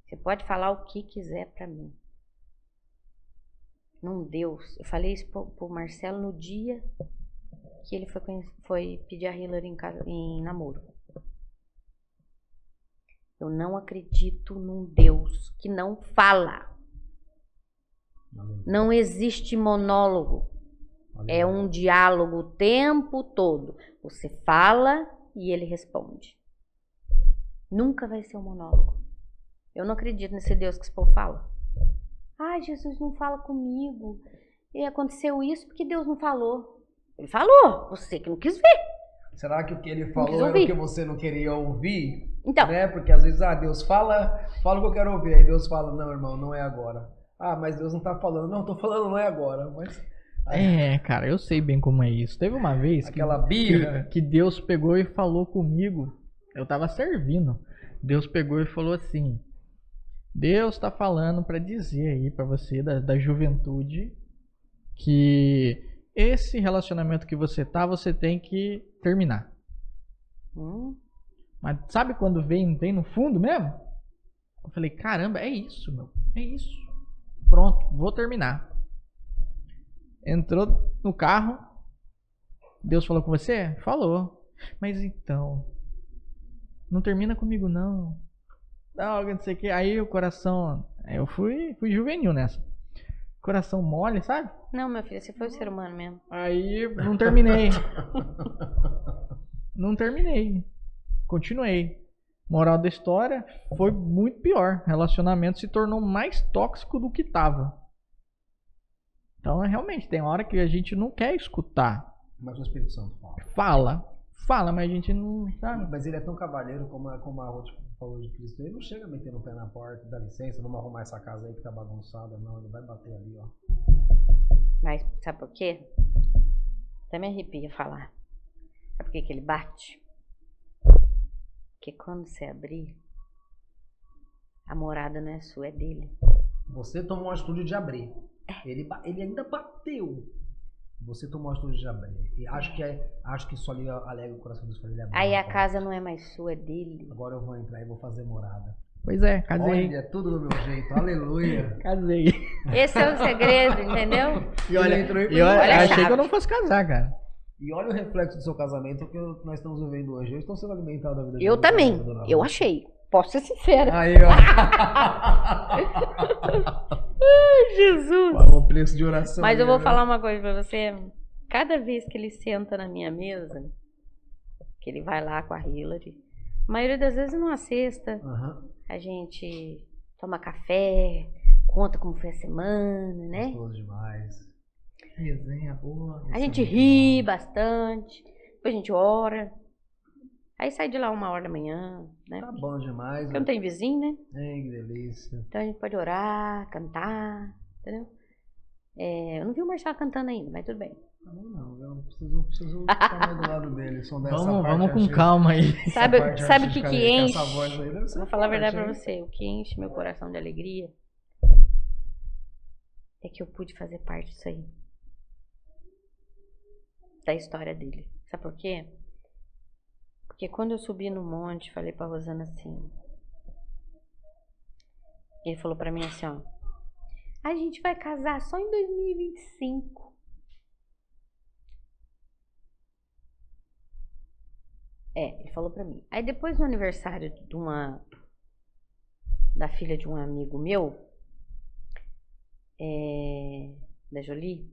Você pode falar o que quiser pra mim. Num Deus. Eu falei isso pro Marcelo no dia que ele foi pedir a Hillary em namoro. Eu não acredito num Deus que não fala. Não existe monólogo. É um diálogo o tempo todo. Você fala e ele responde. Nunca vai ser um monólogo. Eu não acredito nesse Deus que esse povo fala. Ai, Jesus não fala comigo. E aconteceu isso porque Deus não falou. Ele falou, você que não quis ver. Será que o que ele falou era o que você não queria ouvir? Então. Né? Porque às vezes, Deus fala o que eu quero ouvir. Aí Deus fala, não, irmão, não é agora. Mas Deus não tá falando. Não, tô falando, não é agora. Mas... cara, eu sei bem como é isso. Teve uma vez que Deus pegou e falou comigo. Eu tava servindo. Deus pegou e falou assim: Deus tá falando pra dizer aí pra você da juventude que esse relacionamento que você tem que terminar. Mas sabe quando vem no fundo mesmo? Eu falei, caramba, é isso, meu. É isso. Pronto, vou terminar. Entrou no carro. Deus falou com você? Falou. Mas então, não termina comigo não. Não sei o que. Aí o coração... Eu fui juvenil nessa. Coração mole, sabe? Não, meu filho, você foi o ser humano mesmo. Aí não terminei. Não terminei. Continuei. Moral da história, foi muito pior. O relacionamento se tornou mais tóxico do que estava. Então, realmente, tem hora que a gente não quer escutar. Mas o Espírito Santo fala. Fala, mas a gente não sabe. Mas ele é tão cavalheiro como a Ruth falou de Cristo. Ele não chega metendo o pé na porta, dá licença, vamos arrumar essa casa aí que tá bagunçada. Não, ele vai bater ali, ó. Mas sabe por quê? Até me arrepia falar. Sabe por que ele bate? Porque quando você abrir, a morada não é sua, é dele. Você tomou uma atitude de abrir. Ele ainda bateu. Você tomou a atitude de abrir. E acho que isso ali alegra o coração dos filhos. Aí a casa não é mais sua, é dele. Agora eu vou entrar e vou fazer morada. Pois é, casei. Olha, tudo do meu jeito. Aleluia. Casei. Esse é o segredo, entendeu? E olha, achei que eu não fosse casar, cara. E olha o reflexo do seu casamento que nós estamos vivendo hoje. Eu estou sendo alimentado da vida de Eu também. Eu achei. Posso ser sincera. Aí, ó. Ai, Jesus. O preço de oração. Mas eu vou falar uma coisa pra você. Cada vez que ele senta na minha mesa, que ele vai lá com a Hillary, a maioria das vezes numa sexta, a gente toma café, conta como foi a semana, né? Gostoso demais. Resenha boa. A gente ri bastante, depois a gente ora. Aí sai de lá 1h da manhã, né? Tá bom demais. Porque não tem vizinho, né? Que delícia. Então a gente pode orar, cantar, entendeu? Eu não vi o Marcelo cantando ainda, mas tudo bem. Não, eu preciso ficar mais do lado dele. Vamos com calma aí. Sabe o que enche? Essa voz aí deve ser Vou falar a verdade forte, pra você. O que enche meu coração de alegria é que eu pude fazer parte disso aí. Da história dele. Sabe por quê? Porque quando eu subi no monte, falei pra Rosana assim. Ele falou pra mim assim, ó. A gente vai casar só em 2025. Ele falou pra mim. Aí depois no aniversário da filha de um amigo meu, da Jolie,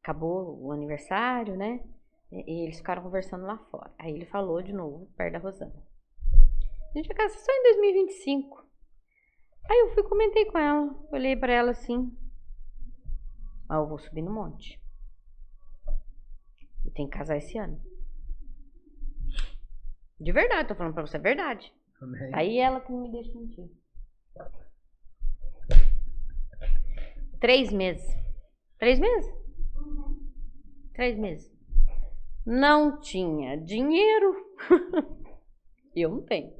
acabou o aniversário, né? E eles ficaram conversando lá fora. Aí ele falou de novo, perto da Rosana. A gente vai casar só em 2025. Aí eu fui e comentei com ela. Olhei pra ela assim. Eu vou subir no monte. E tem que casar esse ano. De verdade, tô falando pra você, é verdade. Amém. Aí ela que não me deixa mentir. 3 meses. 3 meses? 3 meses. Não tinha dinheiro. Eu não tenho.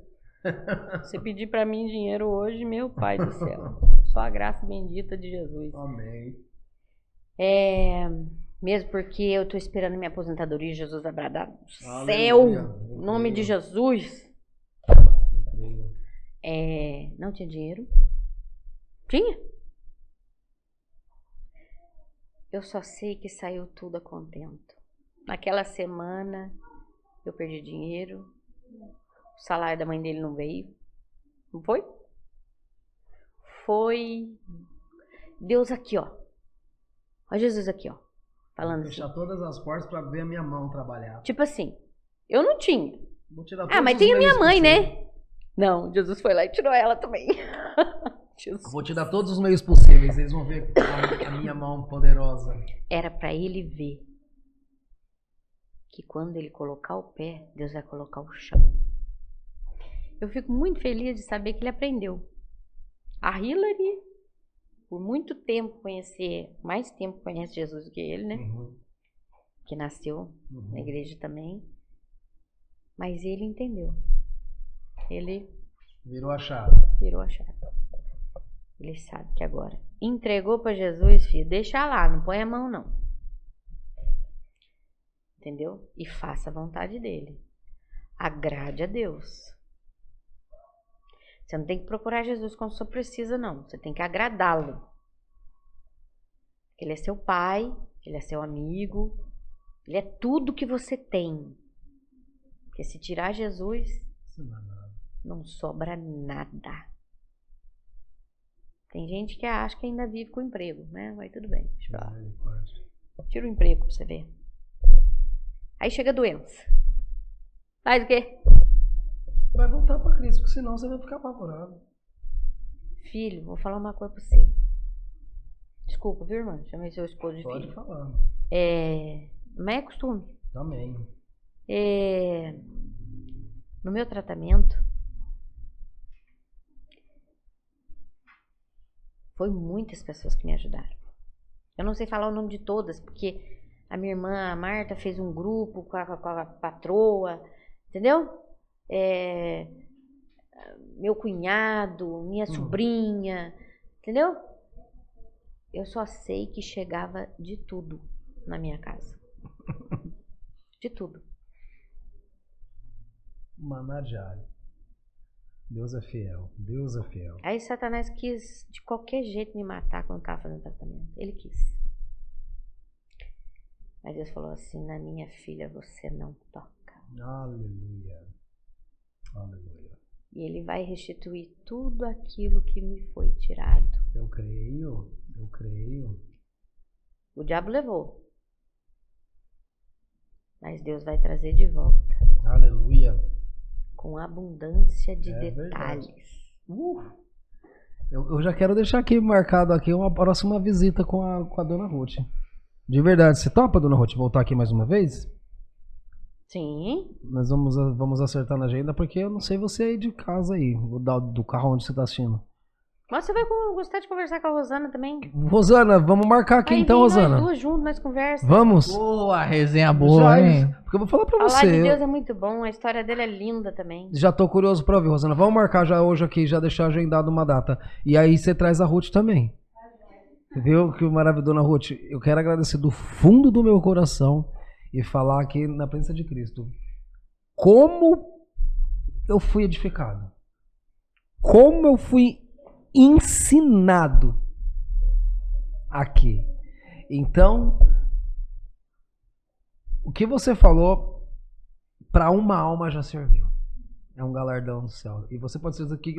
Você pedir pra mim dinheiro hoje, meu pai do céu. Só a graça bendita de Jesus. Amém. Mesmo porque eu tô esperando minha aposentadoria, Jesus vai bradar no Aleluia. céu. Em nome de Jesus. Incrível. Não tinha dinheiro. Tinha. Eu só sei que saiu tudo a contento. Naquela semana eu perdi dinheiro. O salário da mãe dele não veio. Não foi? Foi Deus aqui, ó. Olha Jesus aqui, ó. Falando Vou fechar assim. todas as portas pra ver a minha mão trabalhar. Tipo assim, eu não tinha. Vou tirar todos Mas os tem a minha meios mãe, possíveis. né? Não, Jesus foi lá e tirou ela também. Jesus. Vou te dar todos os meios possíveis. Eles vão ver a minha mão poderosa. Era pra ele ver que quando ele colocar o pé, Deus vai colocar o chão. Eu fico muito feliz de saber que ele aprendeu. A Hillary, por muito tempo mais tempo conhece Jesus do que ele, né? Uhum. Que nasceu na igreja também. Mas ele entendeu. Ele Virou a chave. virou a chave. Ele sabe que agora entregou pra Jesus, filho, deixa lá, não põe a mão não. Entendeu? E faça a vontade dele. Agrade a Deus. Você não tem que procurar Jesus quando você precisa, não. Você tem que agradá-lo. Ele é seu pai, ele é seu amigo, ele é tudo que você tem. Porque se tirar Jesus, não sobra nada. Tem gente que acha que ainda vive com emprego, né? Mas tudo bem, deixa eu falar. Tira o emprego pra você ver. Aí chega a doença. Faz o quê? Vai voltar pra Cristo, porque senão você vai ficar apavorado. Filho, vou falar uma coisa pra você. Desculpa, viu, irmã? Chamei seu esposo de Pode filho. falar. Mas é costume. Amém. No meu tratamento, foi muitas pessoas que me ajudaram. Eu não sei falar o nome de todas, porque a minha irmã, a Marta, fez um grupo com a patroa, entendeu? Meu cunhado, minha sobrinha, entendeu? Eu só sei que chegava de tudo na minha casa. De tudo. Maná diário. Deus é fiel. Deus é fiel. Aí Satanás quis de qualquer jeito me matar quando eu estava fazendo tratamento. Ele quis. Mas Deus falou assim, na minha filha você não toca. Aleluia. Aleluia. E ele vai restituir tudo aquilo que me foi tirado. Eu creio. Eu creio. O diabo levou. Mas Deus vai trazer de volta. Aleluia. Com abundância de detalhes. Eu já quero deixar aqui marcado aqui uma próxima visita com a dona Ruth. De verdade, você topa, dona Ruth, voltar aqui mais uma vez? Sim. Nós vamos acertar na agenda, porque eu não sei você aí de casa aí, do carro onde você tá assistindo. Mas você vai gostar de conversar com a Rosana também. Rosana, vamos marcar aqui então, Rosana. Nós duas juntos, nós conversamos. Vamos? Boa, resenha boa, hein? Porque eu vou falar pra Falar você. de Deus é muito bom, a história dele é linda também. Já tô curioso pra ouvir, Rosana. Vamos marcar já hoje aqui, já deixar agendado uma data. E aí você traz a Ruth também. Viu? Que maravilha, dona Ruth. Eu quero agradecer do fundo do meu coração e falar aqui na presença de Cristo. Como eu fui edificado. Como eu fui ensinado aqui. Então, o que você falou para uma alma já serviu. É um galardão do céu. E você pode dizer que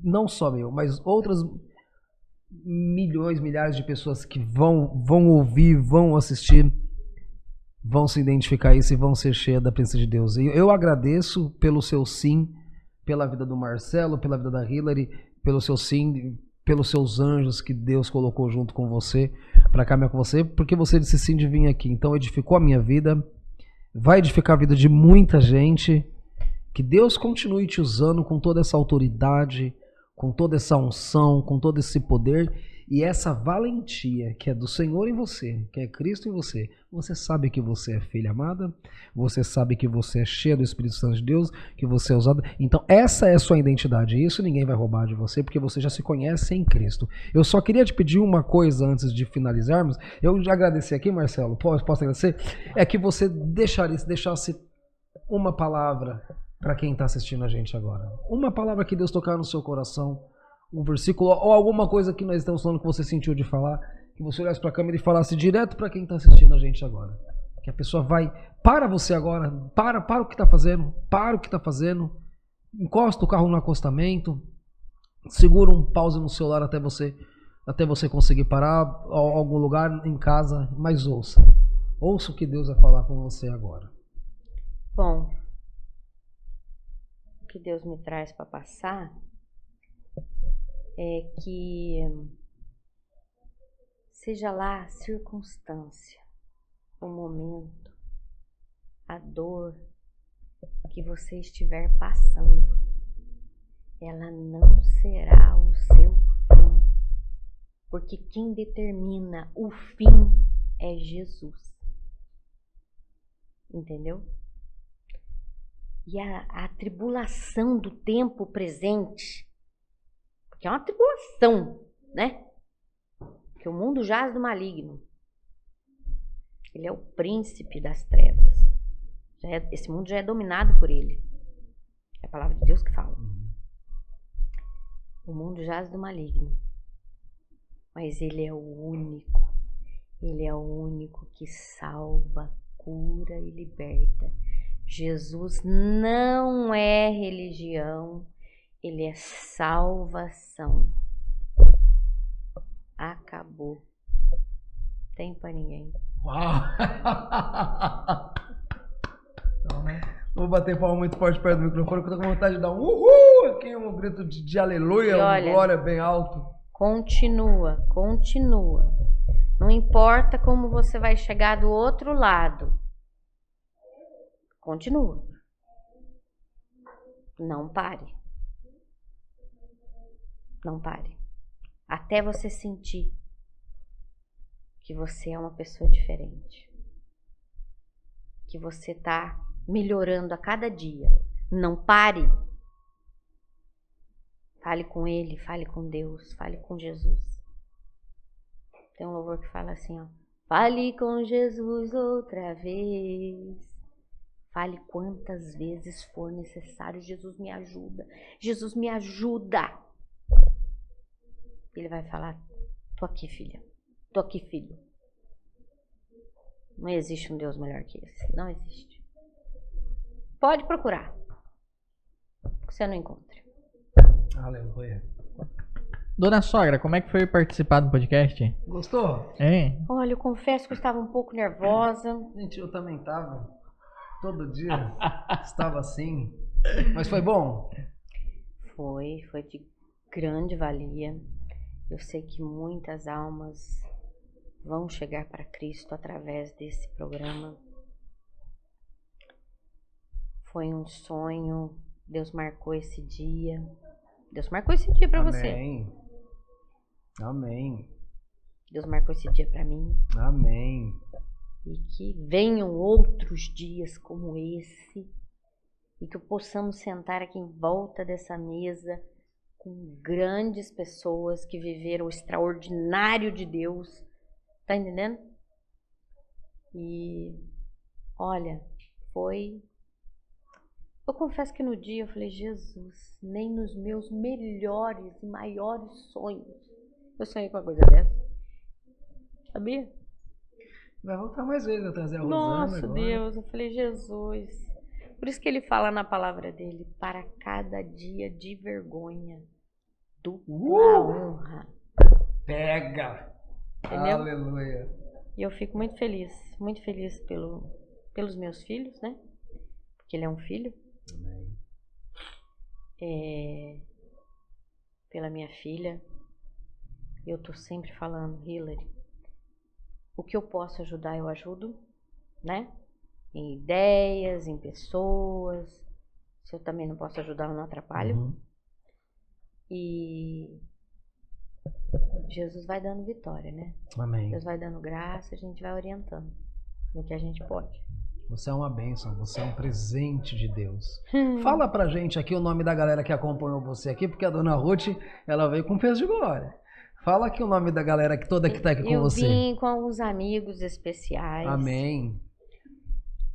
não só meu, mas outras milhões, milhares de pessoas que vão ouvir, vão assistir, vão se identificar isso e vão ser cheias da presença de Deus. E eu agradeço pelo seu sim, pela vida do Marcelo, pela vida da Hillary, pelo seu sim, pelos seus anjos que Deus colocou junto com você, para caminhar com você, porque você disse sim de vir aqui. Então edificou a minha vida, vai edificar a vida de muita gente. Que Deus continue te usando com toda essa autoridade, com toda essa unção, com todo esse poder e essa valentia que é do Senhor em você, que é Cristo em você. Você sabe que você é filha amada, você sabe que você é cheia do Espírito Santo de Deus, que você é usado. Então essa é a sua identidade, isso ninguém vai roubar de você, porque você já se conhece em Cristo. Eu só queria te pedir uma coisa antes de finalizarmos. Eu já agradeci aqui, Marcelo, posso agradecer? É que você deixasse uma palavra para quem está assistindo a gente agora. Uma palavra que Deus tocar no seu coração, um versículo ou alguma coisa que nós estamos falando que você sentiu de falar, que você olhasse para a câmera e falasse direto para quem está assistindo a gente agora. Que a pessoa vai, para você agora, para o que está fazendo, encosta o carro no acostamento, segura um pause no celular até você conseguir parar, algum lugar em casa, mas ouça o que Deus vai falar com você agora. Bom, o que Deus me traz para passar é que seja lá a circunstância, o momento, a dor que você estiver passando, ela não será o seu fim, porque quem determina o fim é Jesus. Entendeu? E a tribulação do tempo presente, porque é uma tribulação, né? Que o mundo jaz do maligno. Ele é o príncipe das trevas. Esse mundo já é dominado por ele. É a palavra de Deus que fala. O mundo jaz do maligno. Mas ele é o único. Ele é o único que salva, cura e liberta. Jesus não é religião, ele é salvação. Acabou. Tem pra ninguém. Uau! Vou bater palma muito forte perto do microfone, porque eu tô com vontade de dar um uhul aqui, um grito de aleluia, uma glória bem alto. Continua. Não importa como você vai chegar do outro lado. Continua. Não pare. Não pare. Até você sentir que você é uma pessoa diferente. Que você está melhorando a cada dia. Não pare. Fale com Ele, fale com Deus, fale com Jesus. Tem um louvor que fala assim, ó. Fale com Jesus outra vez. Fale quantas vezes for necessário. Jesus me ajuda. Jesus me ajuda. Ele vai falar, tô aqui, filha. Tô aqui, filho. Não existe um Deus melhor que esse. Não existe. Pode procurar. Que você não encontre. Aleluia. Dona Sogra, como é que foi participar do podcast? Gostou? Hein? Olha, eu confesso que eu estava um pouco nervosa. Gente, eu também tava. Todo dia estava assim. Mas foi bom? Foi de grande valia. Eu sei que muitas almas vão chegar para Cristo através desse programa. Foi um sonho, Deus marcou esse dia. Deus marcou esse dia para você. Amém. Amém. Deus marcou esse dia para mim. Amém. E que venham outros dias como esse. E que possamos sentar aqui em volta dessa mesa com grandes pessoas que viveram o extraordinário de Deus. Tá entendendo? E olha, foi... Eu confesso que no dia eu falei, Jesus, nem nos meus melhores e maiores sonhos eu sonhei com uma coisa dessa. Sabia? Vai voltar mais vezes a trazer a Rosana Nossa, agora. Deus, eu falei, Jesus. Por isso que ele fala na palavra dele, para cada dia de vergonha, dupla honra. Pega! Entendeu? Aleluia. E eu fico muito feliz pelos meus filhos, né? Porque ele é um filho. Amém. Pela minha filha. Eu tô sempre falando, Hillary, o que eu posso ajudar, eu ajudo, né? Em ideias, em pessoas. Se eu também não posso ajudar, eu não atrapalho. Uhum. E Jesus vai dando vitória, né? Amém. Deus vai dando graça, a gente vai orientando no que a gente pode. Você é uma bênção, você é um presente de Deus. Fala pra gente aqui o nome da galera que acompanhou você aqui, porque a dona Ruth, ela veio com peso de glória. Fala aqui o nome da galera que toda que tá aqui com você. Eu vim com alguns amigos especiais. Amém.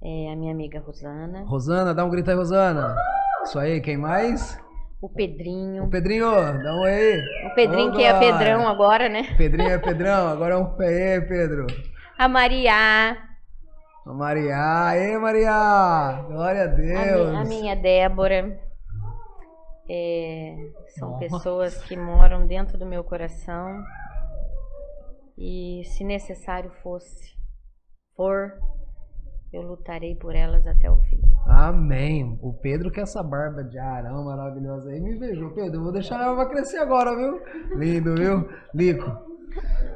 A minha amiga Rosana. Rosana, dá um grito aí, Rosana. Isso aí, quem mais? O Pedrinho. O Pedrinho, dá um aí. O Pedrinho que é Pedrão agora, né? Pedrinho é Pedrão, agora é um aí, Pedro. A Maria. A Maria, aí Maria. Glória a Deus. A minha Débora. São pessoas que moram dentro do meu coração. E se necessário for, eu lutarei por elas até o fim. Amém. O Pedro que é essa barba de Arão maravilhosa aí me beijou. Pedro, eu vou deixar ela crescer agora, viu? Lindo, viu? Lico.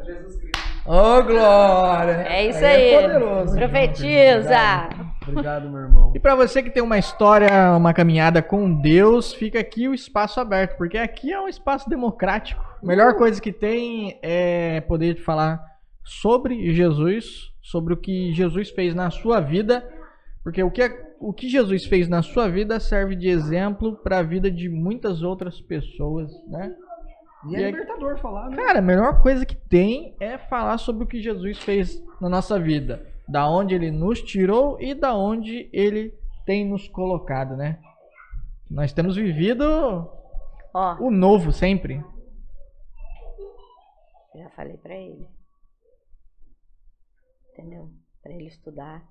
Jesus Cristo. Oh, glória. É isso aí. É poderoso. Profetiza. Obrigado, meu irmão. E para você que tem uma história, uma caminhada com Deus, fica aqui o espaço aberto, porque aqui é um espaço democrático. A melhor coisa que tem é poder falar sobre Jesus, sobre o que Jesus fez na sua vida, porque o que Jesus fez na sua vida serve de exemplo para a vida de muitas outras pessoas, né? E é libertador falar, né? Cara, a melhor coisa que tem é falar sobre o que Jesus fez na nossa vida, da onde ele nos tirou e da onde ele tem nos colocado, né? Nós temos vivido o novo sempre. Já falei pra ele. Entendeu? Pra ele estudar.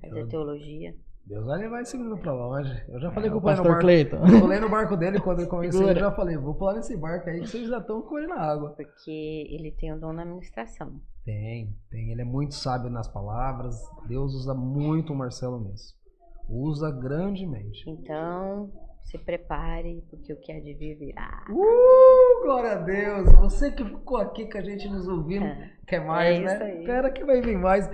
Fazer teologia. Deus vai levar esse menino pra longe. Eu já falei com o Pastor no barco. Cleiton. Eu pulei no barco dele quando ele começou. Eu já falei, vou pular nesse barco aí que vocês já estão com ele na água. Porque ele tem o dom na administração. Tem. Ele é muito sábio nas palavras. Deus usa muito o Marcelo nisso. Usa grandemente. Então, se prepare, porque o que há de vir virá. Glória a Deus. Você que ficou aqui com a gente nos ouvindo, quer mais, né? Aí. Espera que vai vir mais.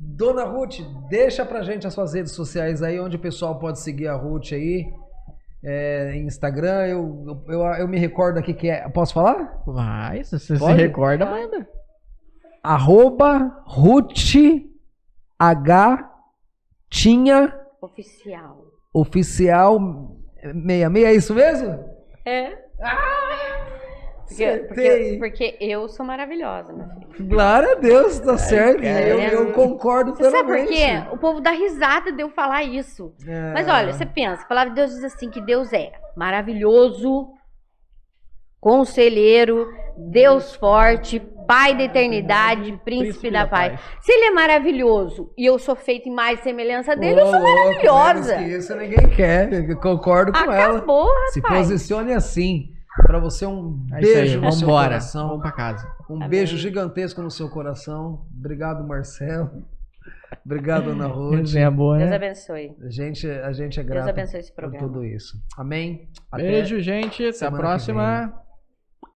Dona Ruth, deixa pra gente as suas redes sociais aí, onde o pessoal pode seguir a Ruth aí. Instagram, eu me recordo aqui que é... Posso falar? Vai, se você se recorda, manda. @RuthH Oficial 66, é isso mesmo? É. Porque eu sou maravilhosa, meu filho. Glória a Deus, tá certo. Eu concordo plenamente. Sabe por quê? O povo dá risada de eu falar isso. Mas olha, você pensa, a palavra de Deus diz assim, que Deus é maravilhoso, conselheiro, Deus forte, Pai da eternidade, príncipe da paz. Se ele é maravilhoso e eu sou feita em mais semelhança dele, eu sou maravilhosa. Isso ninguém quer, eu concordo com ela. Acabou, rapaz. Se posicione assim. Pra você um beijo no seu coração. Vamos pra casa. Um beijo gigantesco no seu coração. Obrigado, Marcelo. Obrigado, Ana Ruth. Boa, né? Deus abençoe. A gente é grato Deus abençoe esse programa. por tudo isso. Amém. Beijo, gente. Até a próxima.